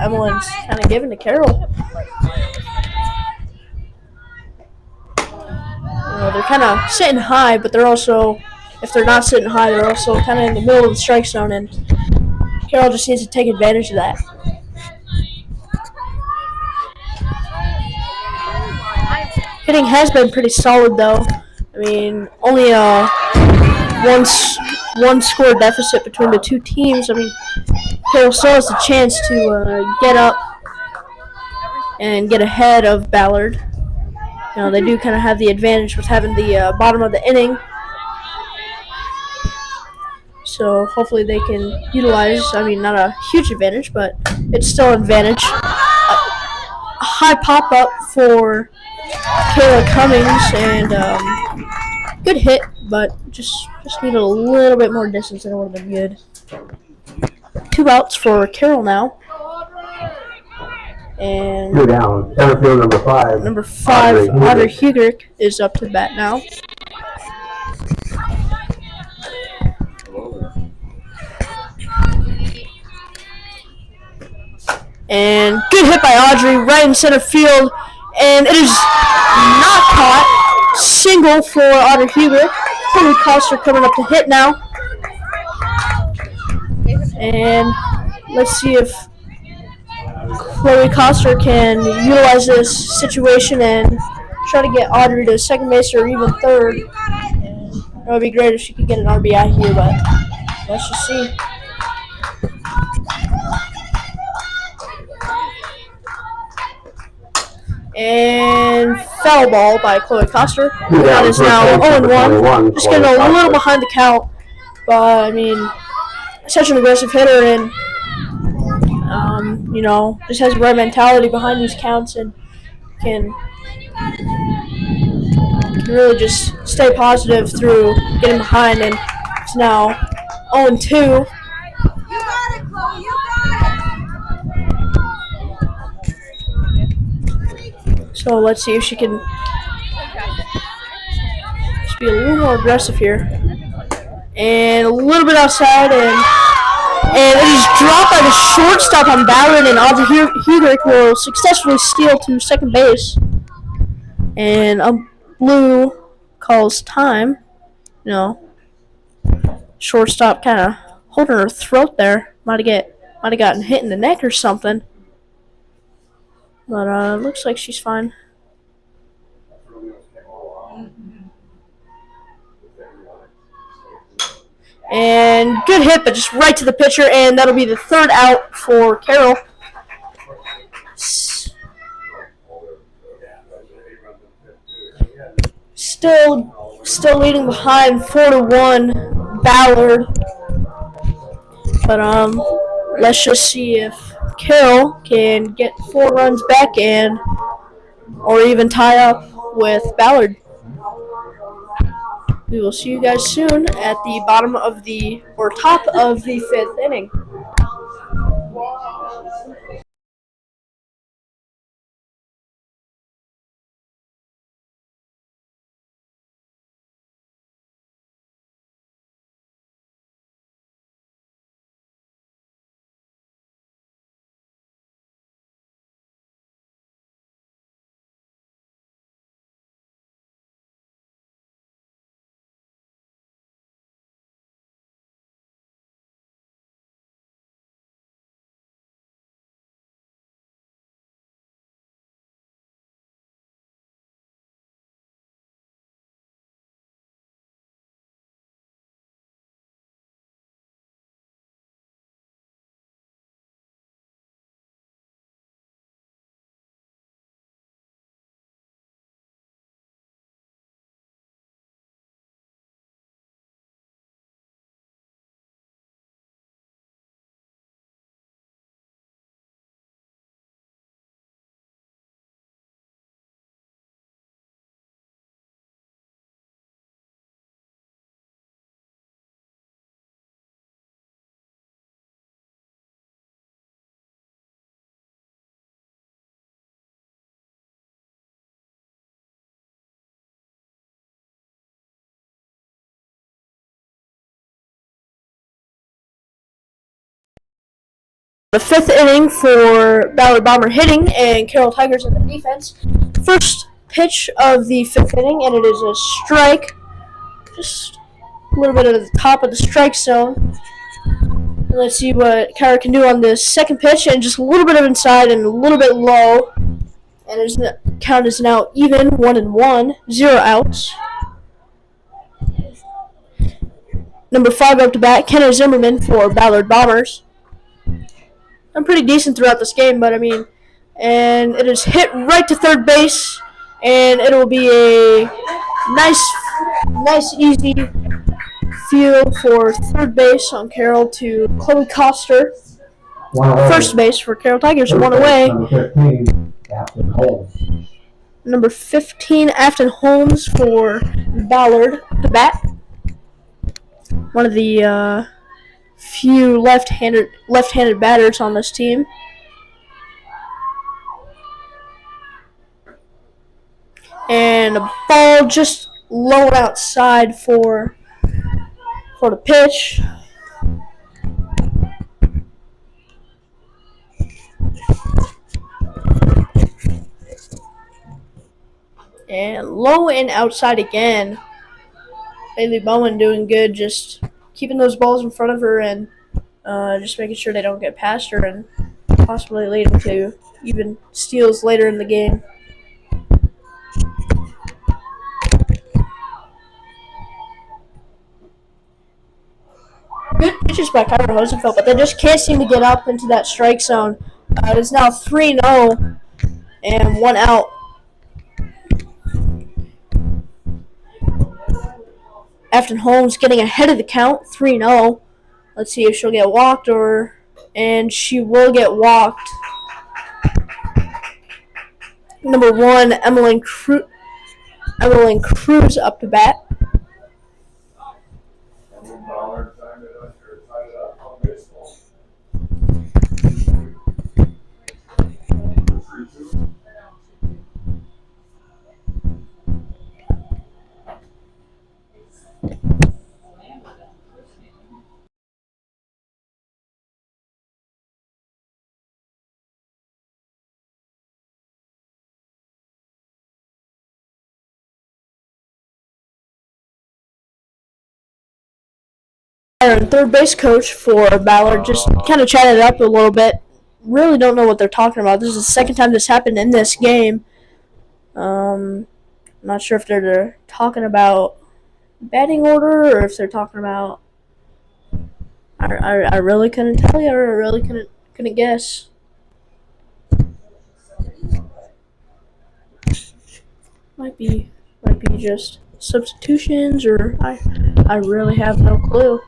Emmeline's kind of given to Carroll. They're kind of sitting high, but they're also, if they're not sitting high, they're also kind of in the middle of the strike zone, and Carroll just needs to take advantage of that. Hitting has been pretty solid, though. I mean, only a one score deficit between the two teams. I mean, Carroll still has a chance to get up and get ahead of Ballard. They do kind of have the advantage with having the bottom of the inning. So hopefully they can utilize, I mean, not a huge advantage, but it's still an advantage. A high pop-up for Kayla Cummings, and good hit, but just needed a little bit more distance and it would have been good. 2 outs for Carroll now. And 2 down. Center field number 5. Number 5, Audrey Hugrick is up to bat now. And good hit by Audrey right in center field, and it is not caught. Single for Audrey Hugrick. Chloe Coster coming up to hit now. And let's see if Chloe Coster can utilize this situation and try to get Audrey to second base or even third. And it would be great if she could get an RBI here, but let's just see. And foul ball by Chloe Coster. That is now 0-1. Just getting a little behind the count, but I mean, such an aggressive hitter, and just has the right mentality behind these counts and can really just stay positive through getting behind, and it's now 0-2. You got it, Chloe. You got it. So let's see if she can just be a little more aggressive here. And a little bit outside, and it is dropped by the shortstop on Ballard, and Audrey Hugrick will successfully steal to second base. And Blue calls time. Shortstop kind of holding her throat there. Might have gotten hit in the neck or something. But looks like she's fine. And good hit, but just right to the pitcher, and that'll be the 3rd out for Carroll. still leading behind 4-1 Ballard. But let's just see if Carroll can get 4 runs back and or even tie up with Ballard. We will see you guys soon at the bottom of the or top of the 5th inning. The 5th inning for Ballard Bomber hitting and Carroll Tigers in the defense. First pitch of the 5th inning, and it is a strike. Just a little bit at the top of the strike zone. And let's see what Carroll can do on this second pitch, and just a little bit of inside and a little bit low. And his count is now even, 1-1, 0 outs. Number 5 up to bat, Kenneth Zimmerman for Ballard Bombers. I'm pretty decent throughout this game, but and it is hit right to third base, and it'll be a nice easy field for third base on Carroll to Chloe Coster. First base for Carroll Tigers, 1 away. Number 15, Afton Holmes for Ballard to bat. One of the few left-handed batters on this team. And a ball just low outside for the pitch. And low and outside again. Bailey Bowen doing good, just keeping those balls in front of her and just making sure they don't get past her and possibly leading to even steals later in the game. Good pitches by Kyra Rosenfeld, but they just can't seem to get up into that strike zone. It is now 3-0 and 1 out. Afton Holmes getting ahead of the count, 3-0. Let's see if she'll get walked and she will get walked. Number 1, Emmeline Cruz up to bat. And third base coach for Ballard just kind of chatted it up a little bit. Really don't know what they're talking about. This is the second time this happened in this game. Not sure if they're talking about batting order or if they're talking about. I really couldn't tell you, or I really couldn't guess. Might be just substitutions, or I really have no clue.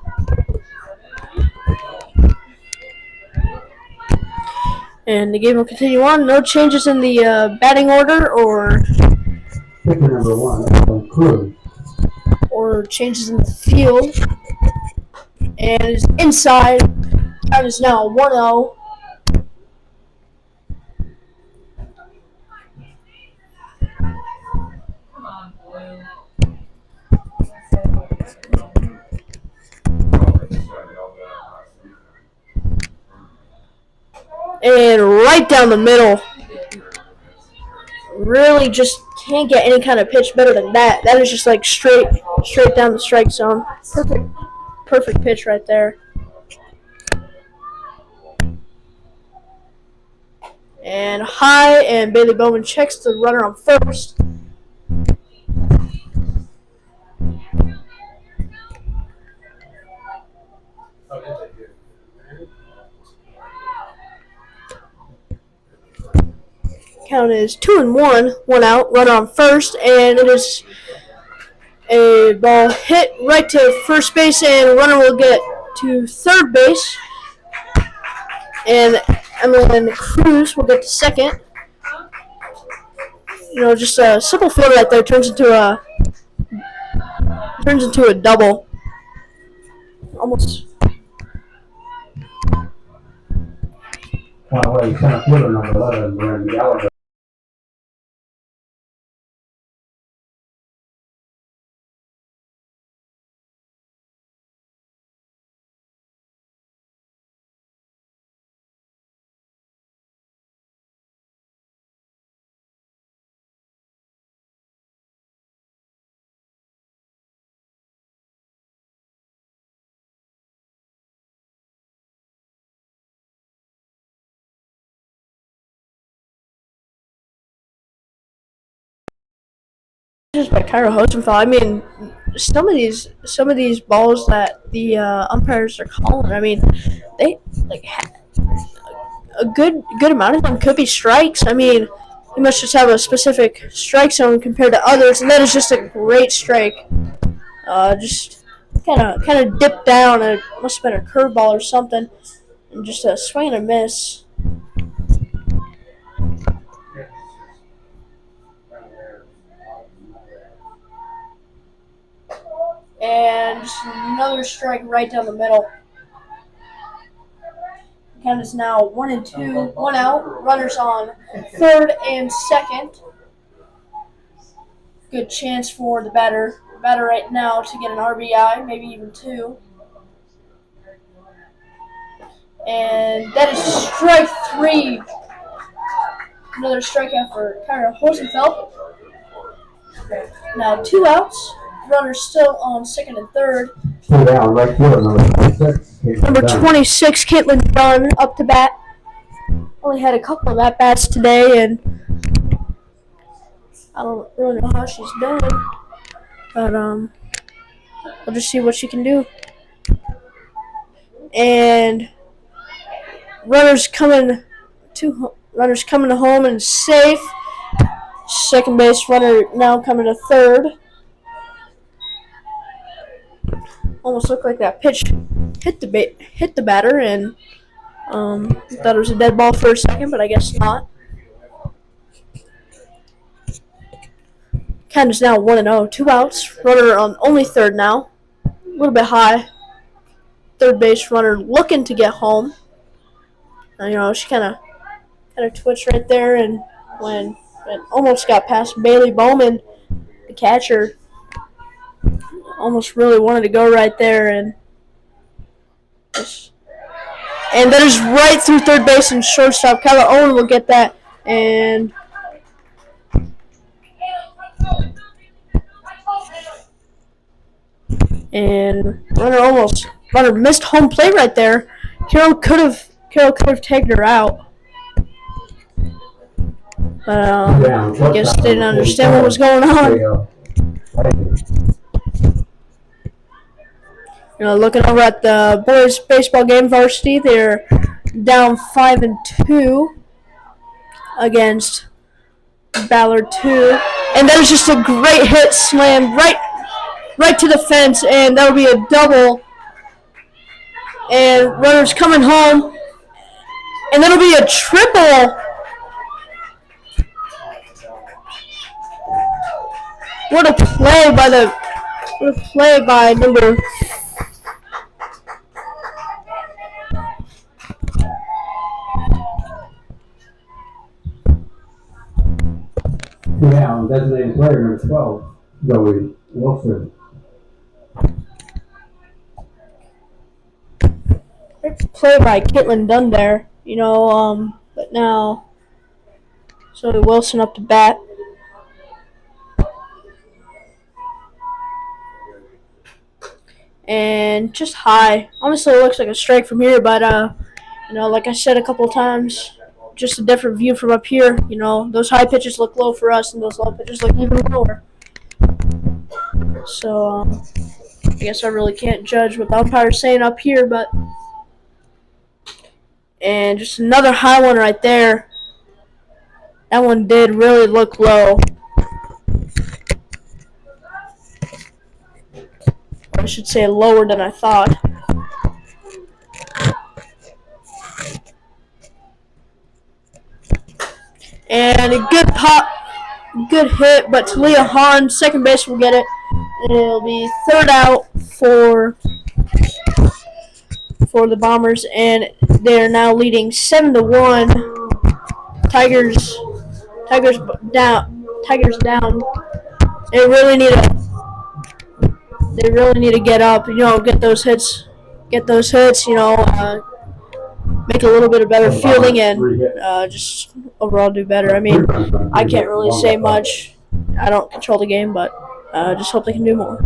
And the game will continue on. No changes in the batting order or Pitcher number 1, Cruz. or changes in the field. And it's inside. Count is now 1-0. And right down the middle. Really just can't get any kind of pitch better than that. That is just like straight down the strike zone. Perfect pitch right there. And high, and Bailey Bowman checks the runner on first. Count is 2-1, 1 out, runner on first, and it is a ball hit right to first base, and runner will get to third base, and Emily Cruz will get to second. Just a simple field right there turns into a double. Almost. Away, center fielder number 11, Bren Gallagher. Just by Carroll Hosenfeld. I mean, some of these balls that the umpires are calling. I mean, they like a good amount of them could be strikes. I mean, you must just have a specific strike zone compared to others, and that is just a great strike. Just kind of dipped down. It must have been a curveball or something, and just a swing and a miss. And just another strike right down the middle. The count is now 1-2, 1 out. Runners on third and second. Good chance for the batter right now to get an RBI, maybe even 2. And that is strike 3. Another strikeout for Carroll Hosenfeld. Now 2 outs. Runners still on second and third. 2 down, right fielder number 26. Number 26, Caitlin Dunn, up to bat. Only had a couple of at-bats today, and I don't really know how she's done. But, we'll just see what she can do. And runners coming to home and safe. Second base runner now coming to third. Almost looked like that pitch hit the batter, and thought it was a dead ball for a second, but I guess not. Count is now 1-0, 2 outs. Runner on only third now, a little bit high. Third base runner looking to get home. She kind of twitched right there, and when it almost got past Bailey Bowman, the catcher. Almost really wanted to go right there, and that is right through third base and shortstop. Kyla Owen will get that, and runner missed home plate right there. Carroll could have tagged her out, but I guess they didn't understand what was going on. Looking over at the boys' baseball game, Varsity, they're down 5-2 against Ballard 2. And that was just a great hit, slam right to the fence, and that would be a double. And runners coming home, and that'll be a triple. What a play by number. Two down, designated player number 12, Joey Wilson. Play by Caitlin Dunn there, but now Zoe Wilson up to bat. And just high. Honestly, it looks like a strike from here, but like I said a couple of times, just a different view from up here. Those high pitches look low for us, and those low pitches look even lower. So I guess I really can't judge what the umpire's saying up here, but and just another high one right there. That one did really look low. I should say lower than I thought. And a good pop, good hit, but Talia Hahn, second base, will get it. And it'll be third out for the Bombers, and they're now leading 7-1. Tigers down. They really need to get up. Get those hits. Make a little bit of better fielding and just overall do better. I mean, I can't really say much. I don't control the game, but just hope they can do more.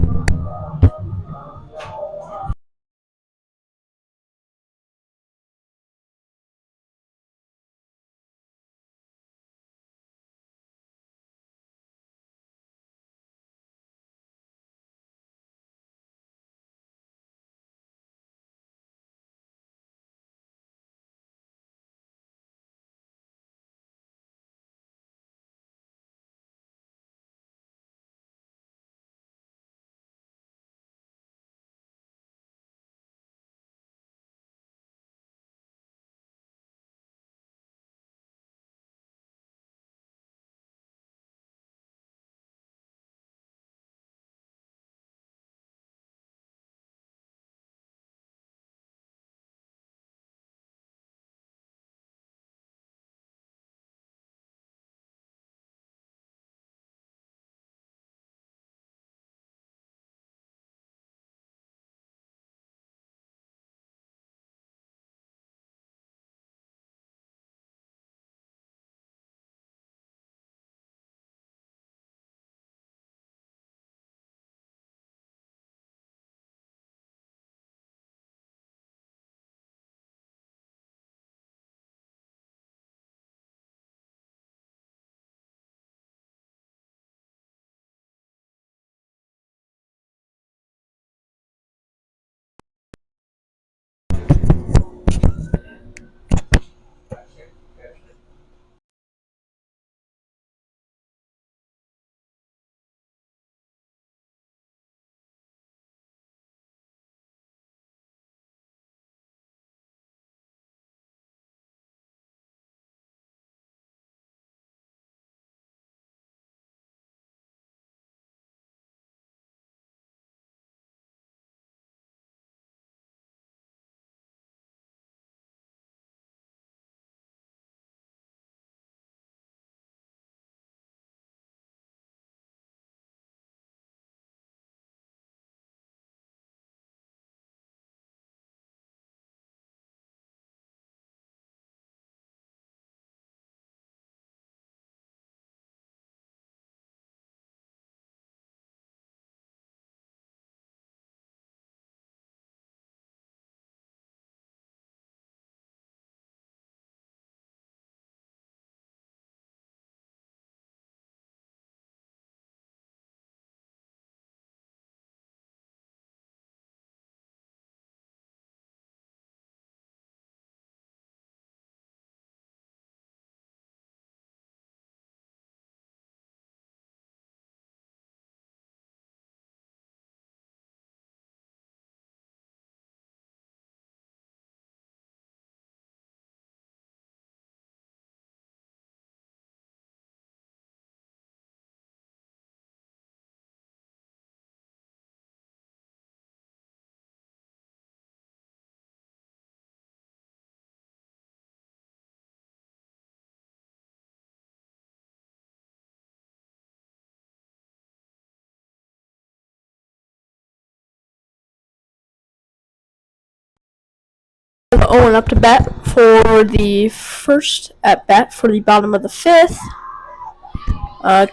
Owen up to bat for the first at bat for the bottom of the fifth.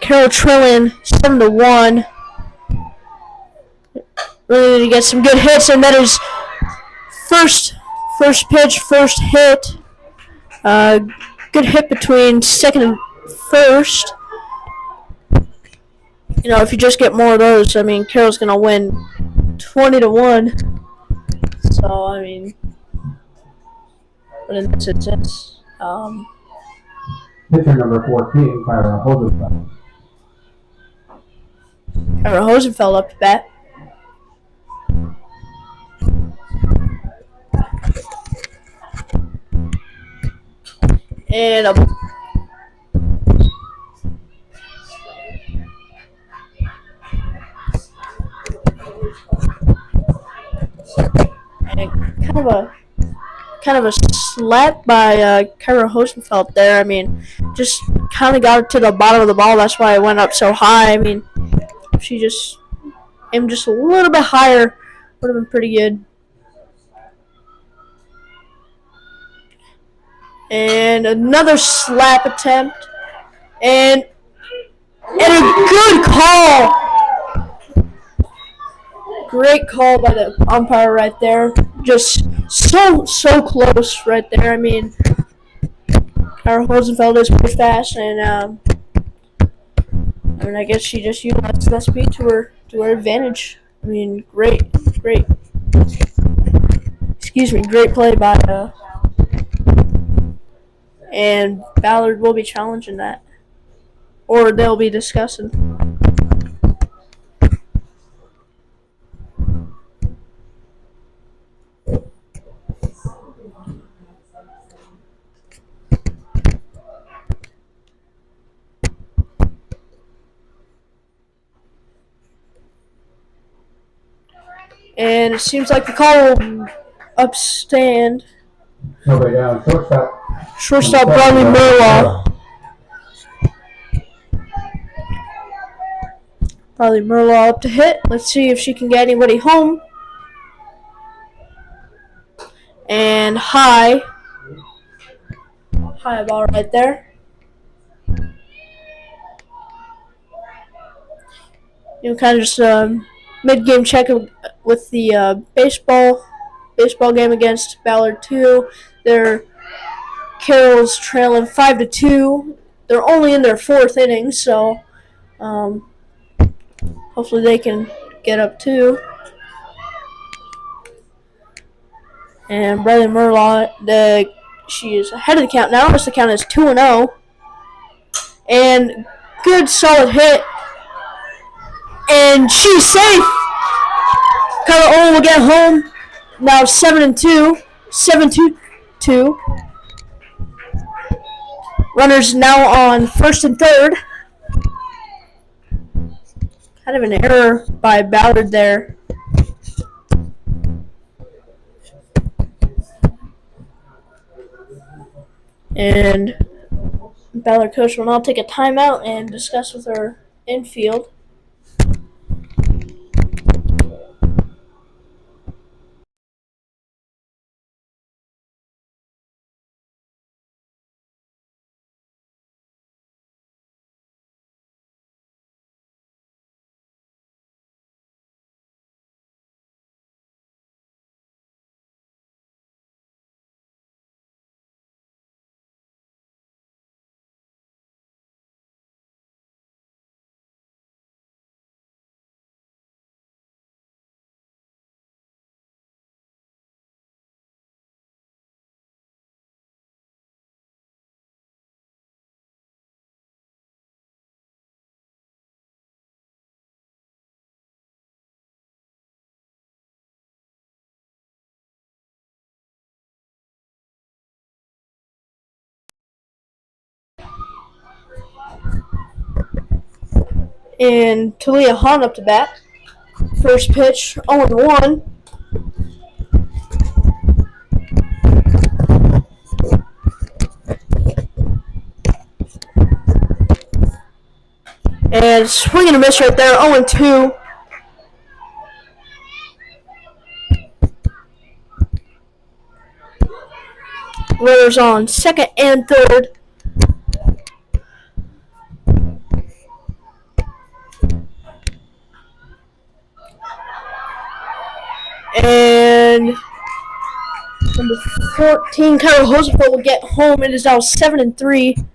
Carroll trailing 7-1. Really need to get some good hits, and that is first pitch, first hit. Good hit between second and first. You know, if you just get more of those, I mean, Carroll's gonna win 20-1. So I mean, but in this instance, Pitcher number 14, Kyra Hosenfeld. Carroll Hosenfeld up to bat. And kind of a slap by Carroll Hosenfeld there. I mean, just kind of got it to the bottom of the ball. That's why it went up so high. I mean, if she just aimed just a little bit higher, would have been pretty good. And another slap attempt, and a good call. Great call by the umpire right there. Just so close right there. I mean, Carroll Hosenfeld is pretty fast, and I guess she just utilized that speed to her advantage. I mean, great play by and Ballard will be challenging that, or they'll be discussing. And it seems like the call will upstand. Nobody down. Shortstop Bradley Murlaw. Bradley Murlaw up to hit. Let's see if she can get anybody home. And high ball right there. You know, kind of just mid-game check with the baseball game against Ballard 2. They're Carroll's trailing 5-2. They're only in their fourth inning, so hopefully they can get up too. And Bradley Murlaw, she is ahead of the count now. The count is 2-0. And good solid hit. And she's safe. Carroll Owen will get home. Now 7-2. 7-2. Runners now on first and third. Kind of an error by Ballard there. And Ballard coach will now take a timeout and discuss with her infield. And Talia Hahn up to bat. First pitch, 0-1. And swing and a miss right there, 0-2. Runners on second and third. And number 14, Carroll will get home. It is now 7-3.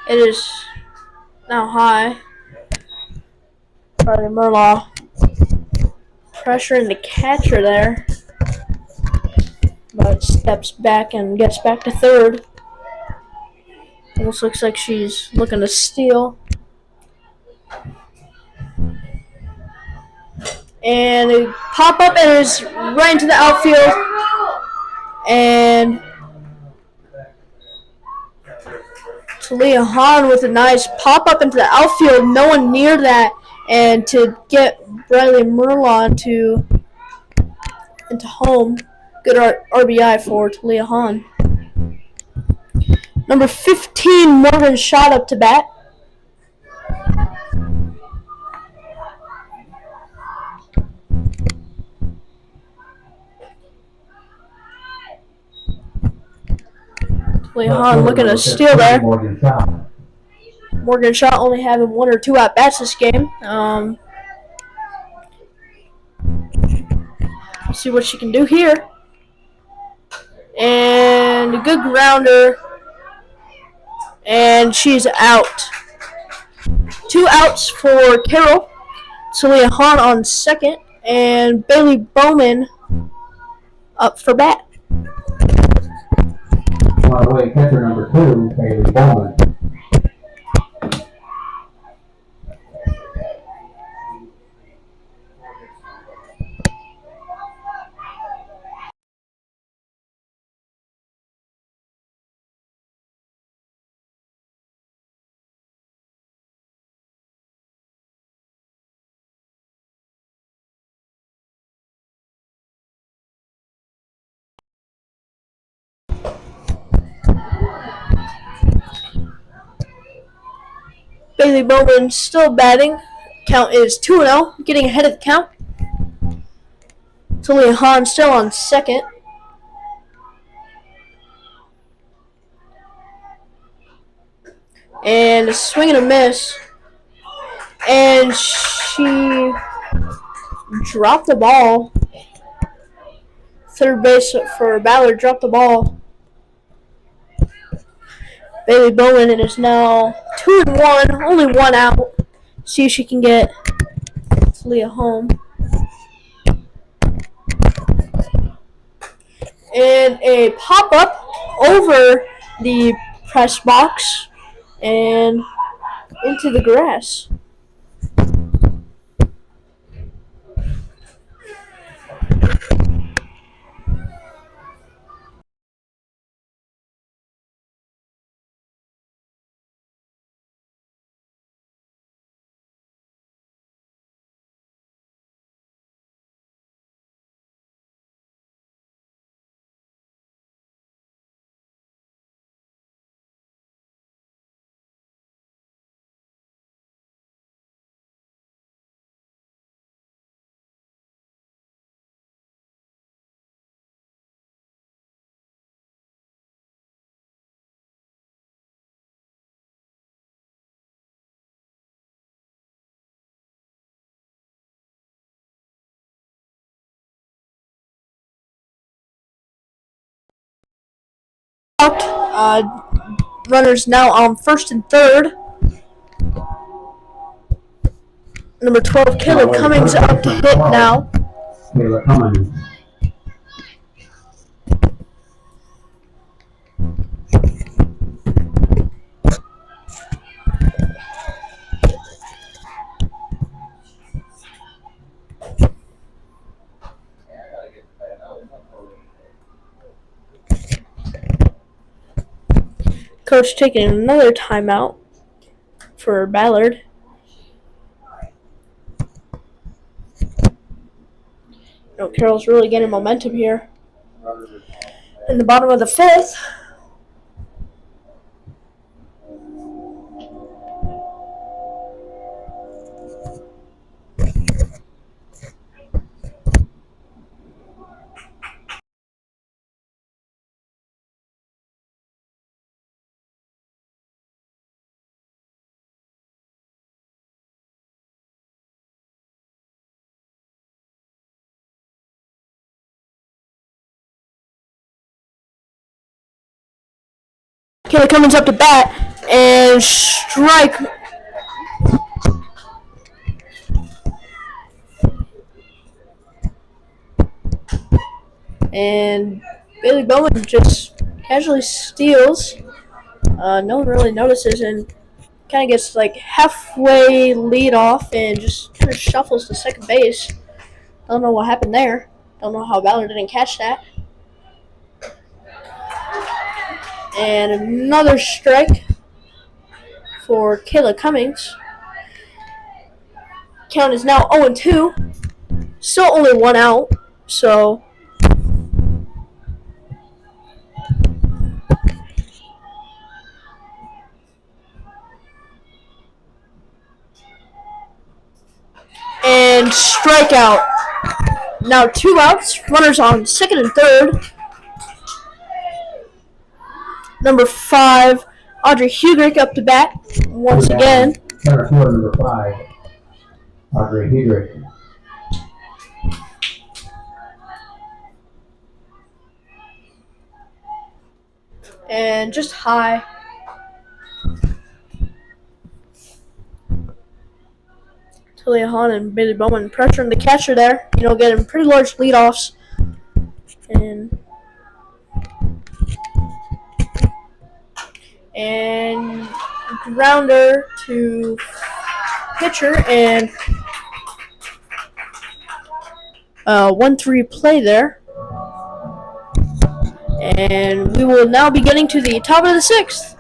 It is now high. Riley Murlaw pressuring the catcher there, but steps back and gets back to third. Almost looks like she's looking to steal. And a pop up and is right into the outfield. And Talia Hahn with a nice pop up into the outfield. No one near that. And to get Riley Murlaw into home. Good RBI for Talia Hahn. Number 15, Morgan Schott up to bat. Talia Hahn looking to steal there. Morgan Schott only having 1 or 2 at bats this game. Let's see what she can do here. And a good grounder. And she's out. 2 outs for Carroll. Talia Hahn on second. And Bailey Bowman up for bat. By the way, catcher number 2, Bailey Bowman. Bailey Bowman still batting. Count is 2-0, getting ahead of the count. Talia Hahn still on second. And a swing and a miss. And she dropped the ball. Third base for Ballard dropped the ball. Bailey Bowman, it is now 2-1, only 1 out. See if she can get Talia home. And a pop-up over the press box and into the grass. Runners now on first and third. Number 12, Kayla Cummings up to hit now. Kayla Cummings. Coach taking another timeout for Ballard. Carroll's really getting momentum here. In the bottom of the fifth, Kayla Cummings up to bat and strike. And Bailey Bowman just casually steals. No one really notices and kind of gets like halfway lead off and just kind of shuffles to second base. Don't know what happened there. Don't know how Ballard didn't catch that. And another strike for Kayla Cummings. Count is now 0-2. Still only one out. So and strikeout. Now 2 outs. Runners on second and third. Number 5, Audrey Hugrick up to bat once again. Center fielder number 5, Audrey Hedrick. And just high. Talia Hahn and Bailey Bowman pressuring the catcher there. Getting pretty large leadoffs. And grounder to pitcher and 1-3 play there. And we will now be getting to the top of the 6th.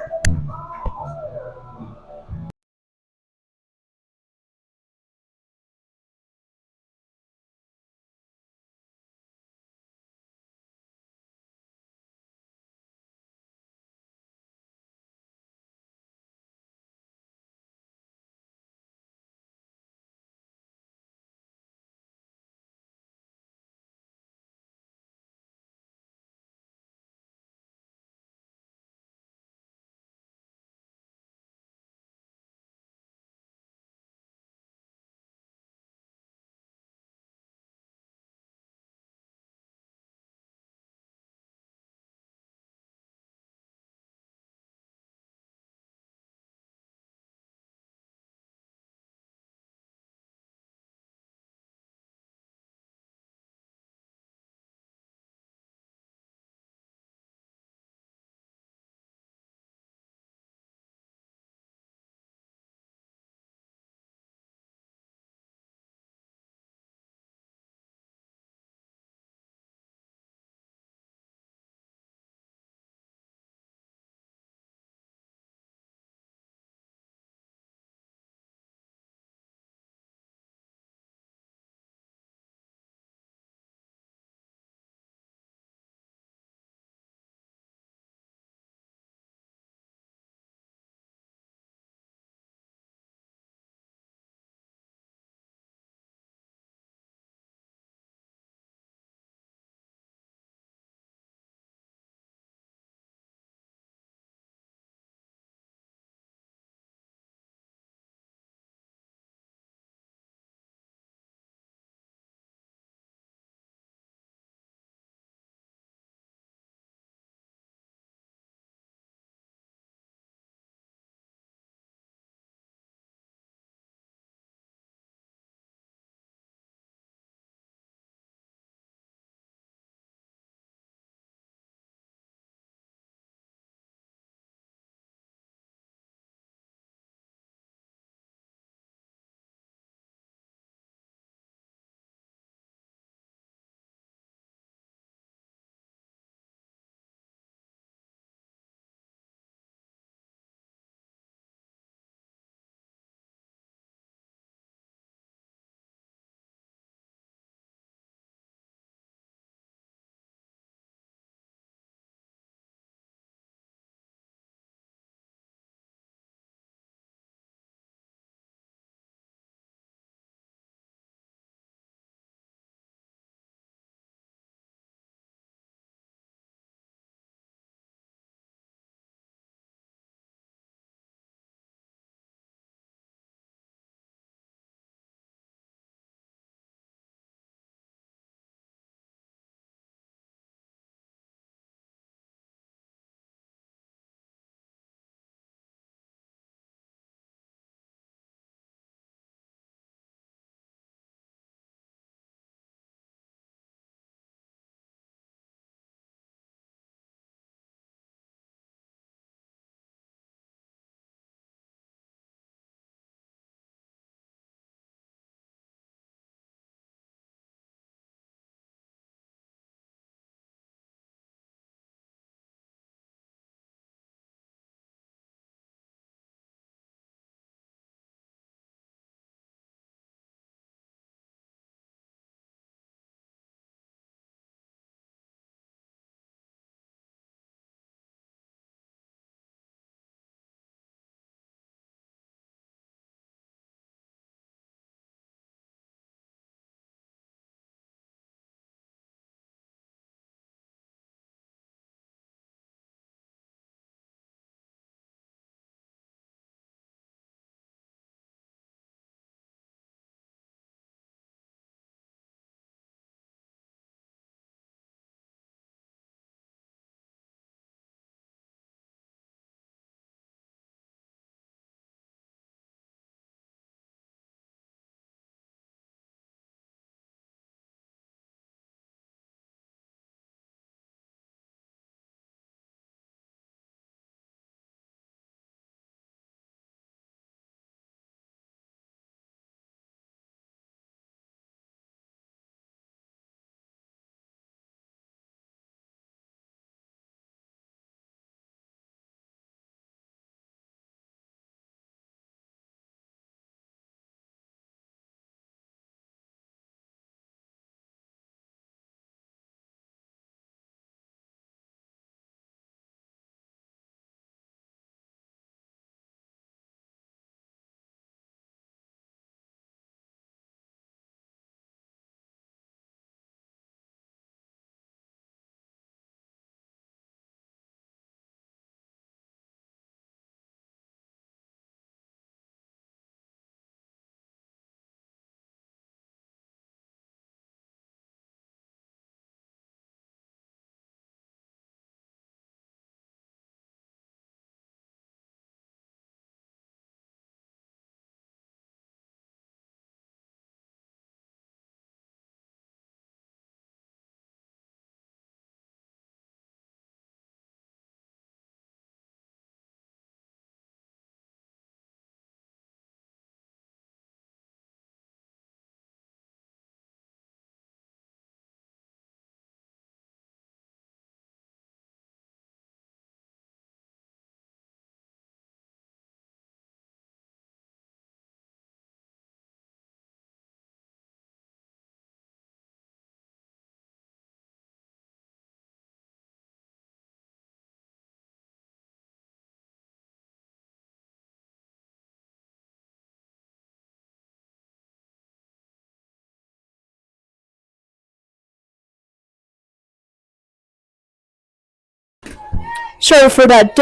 Sorry for that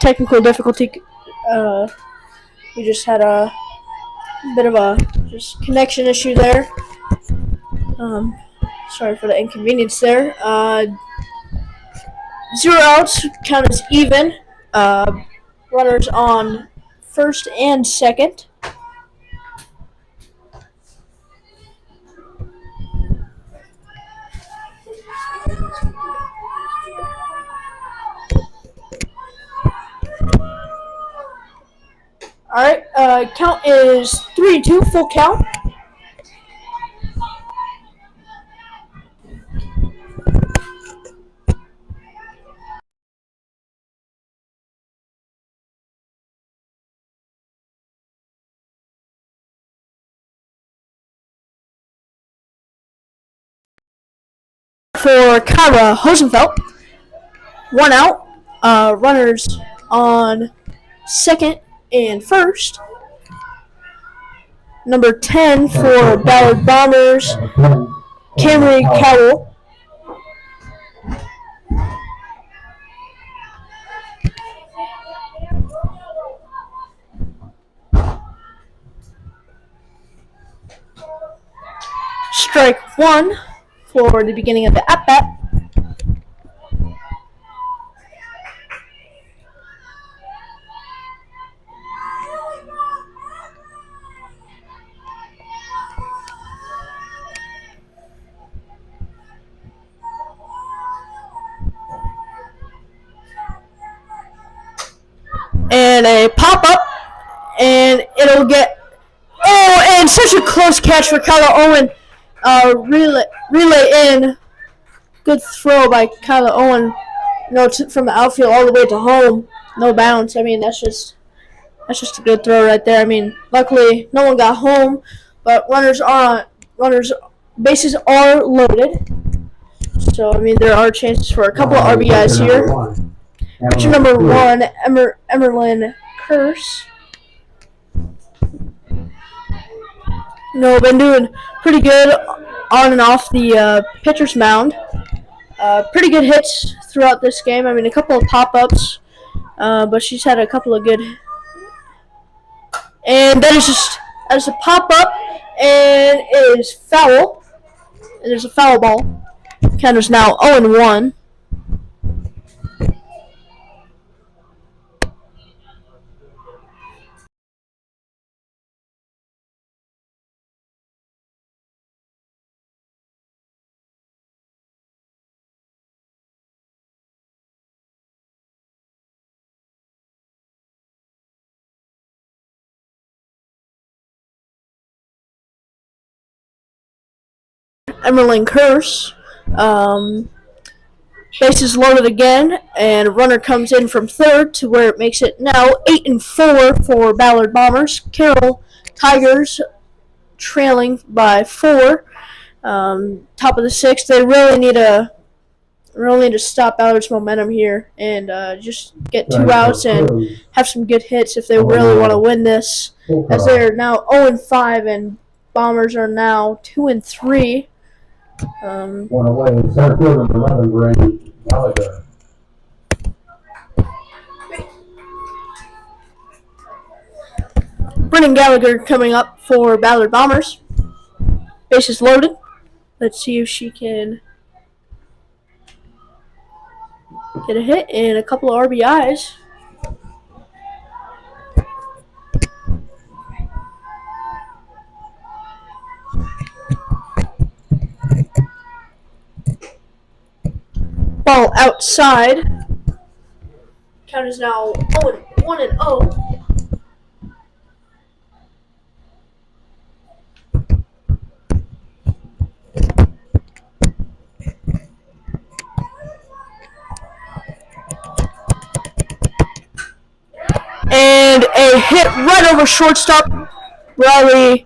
technical difficulty. We just had a bit of a just connection issue there. Sorry for the inconvenience there. 0 outs, count as even. Runners on first and second. Alright, count is 3-2, full count. For Kyra Hosenfeld, 1 out. Runners on second and first. Number 10 for Ballard Bombers, Carroll. Strike 1 for the beginning of the at-bat. And a pop-up, and it'll get, and such a close catch for Kyla Owen. Relay in. Good throw by Kyla Owen, from the outfield all the way to home. No bounce. I mean, that's just a good throw right there. I mean, luckily no one got home, but bases are loaded. So I mean, there are chances for a couple of RBIs here. Pitcher number 1, Emerlyn Curse. Been doing pretty good on and off the pitcher's mound. Pretty good hits throughout this game. I mean, a couple of pop-ups, but she's had a couple of good. And that is a pop-up, and it is foul. And there's a foul ball. Count is now 0-1. Emerlyn Curse. Bases loaded again, and a runner comes in from third to where it makes it now 8-4 for Ballard Bombers. Carroll Tigers trailing by 4. Top of the 6th. They really need to stop Ballard's momentum here and just get 2 outs and have some good hits if they really want to win this. As they are now 0-5 and Bombers are now 2-3. One away, center field number 11, Brendan Gallagher. Brendan Gallagher coming up for Ballard Bombers. Bases loaded. Let's see if she can get a hit and a couple of RBIs. Ball outside. Count is now 1-0. And a hit right over shortstop, Riley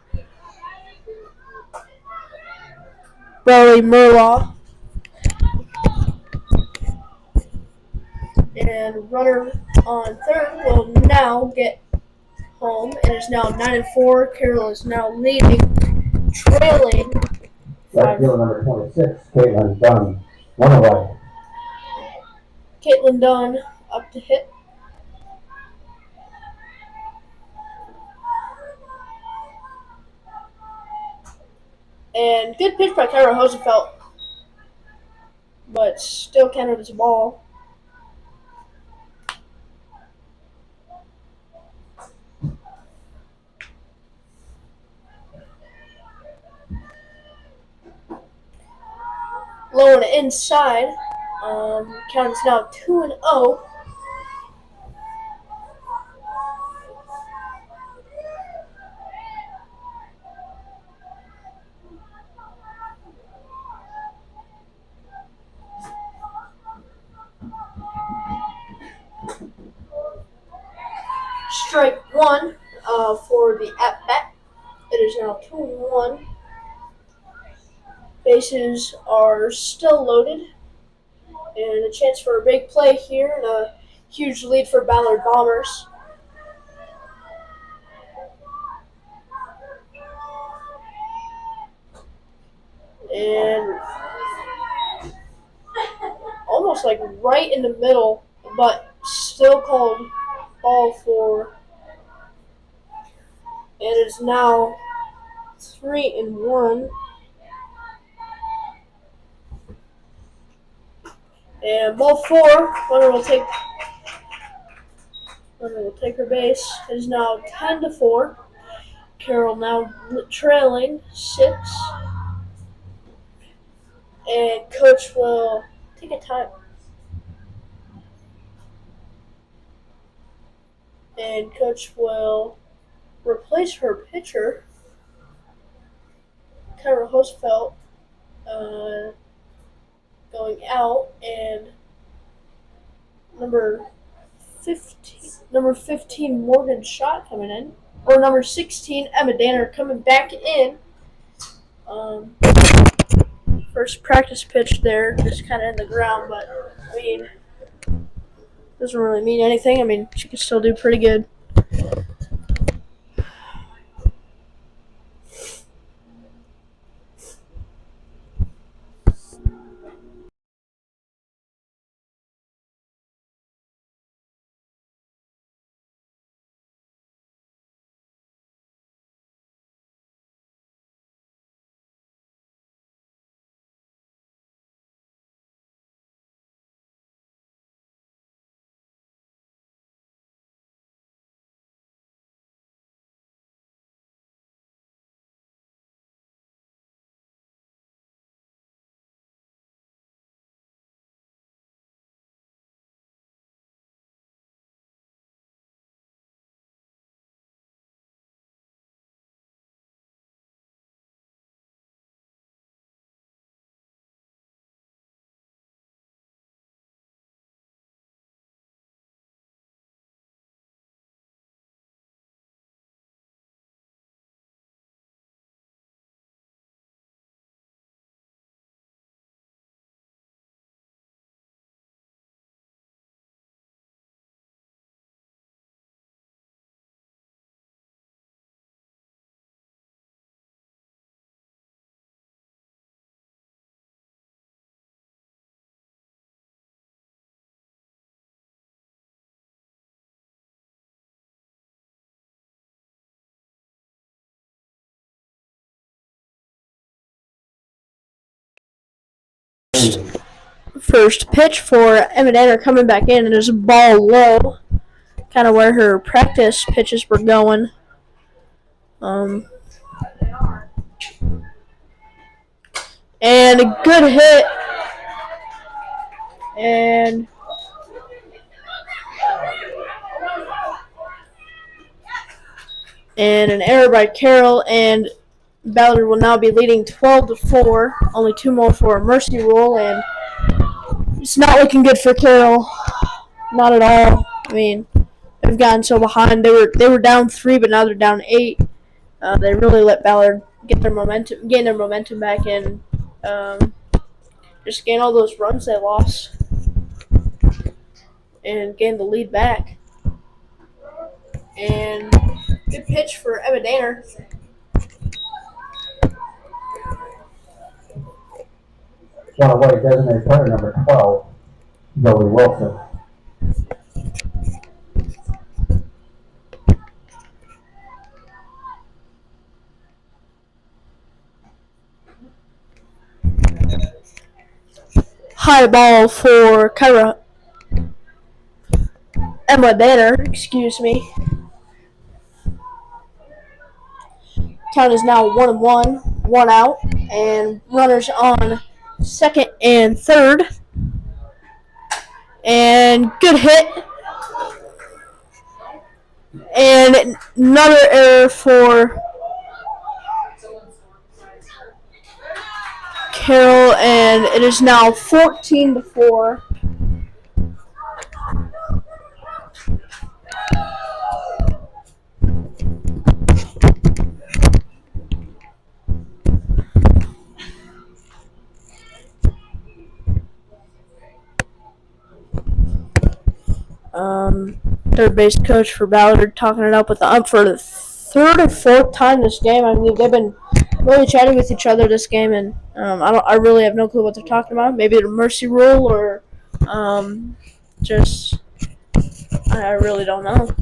Murlaw. And runner on third will now get home. It is now 9-4. Carroll is now leading, trailing. Right field number 26, Caitlin Dunn. One away. Caitlin Dunn up to hit. And good pitch by Carroll, but still counted as a ball. Low and inside. Count is now 2-0. Strike one for the at bat. It is now 2-1. Bases are still loaded, and a chance for a big play here and a huge lead for Ballard Bombers. And almost like right in the middle, but still called ball for. And it is now 3-1. And ball four, runner will take her base. It is now 10-4. Carroll now trailing 6. And coach will take a time. And coach will replace her pitcher, Carroll, going out, and number 15 Morgan Schott coming in, or number 16 Emma Danner coming back in. First practice pitch there, just kind of in the ground, but I mean, doesn't really mean anything. I mean, she can still do pretty good. First pitch for Emma Danner coming back in, and there's a ball low, kind of where her practice pitches were going. And a good hit, and an error by Carroll, and Ballard will now be leading 12-4. Only 2 more for a mercy rule, and it's not looking good for Carroll. Not at all. I mean, they've gotten so behind. They were down 3, but now they're down 8. They really let Ballard gain their momentum back, and just gain all those runs they lost, and gain the lead back. And good pitch for Emma Danner. One away, designated player number 12, Zoe Wilson. high ball for Kyra Emma Banner, excuse me. Count is now 1-1, 1 out, and runners on second and third. And good hit. And another error for Carroll, and it is now 14-4. Third base coach for Ballard talking it up with the ump for the third or fourth time this game. I mean, they've been really chatting with each other this game, and I really have no clue what they're talking about. Maybe the mercy rule, or just I really don't know.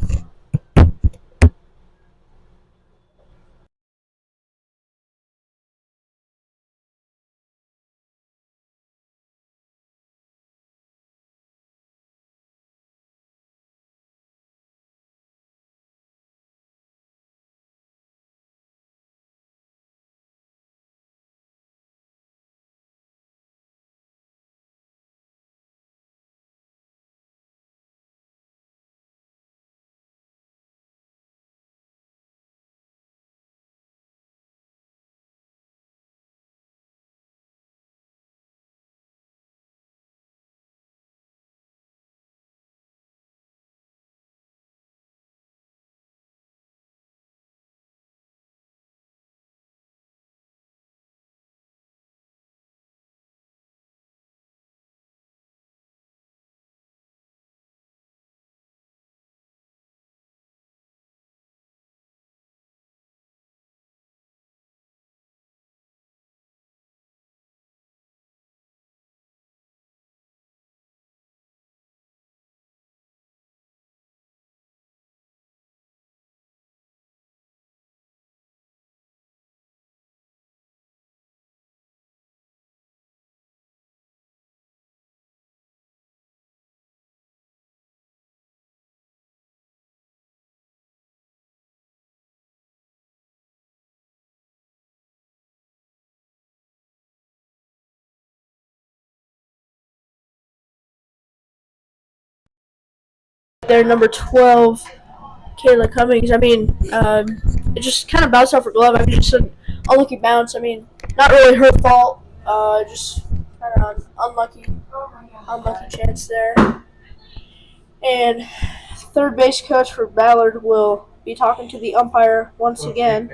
Their number 12, Kayla Cummings. I mean, it just kind of bounced off her glove. I mean, just an unlucky bounce. I mean, not really her fault. Just kind of unlucky chance there. And third base coach for Ballard will be talking to the umpire once again.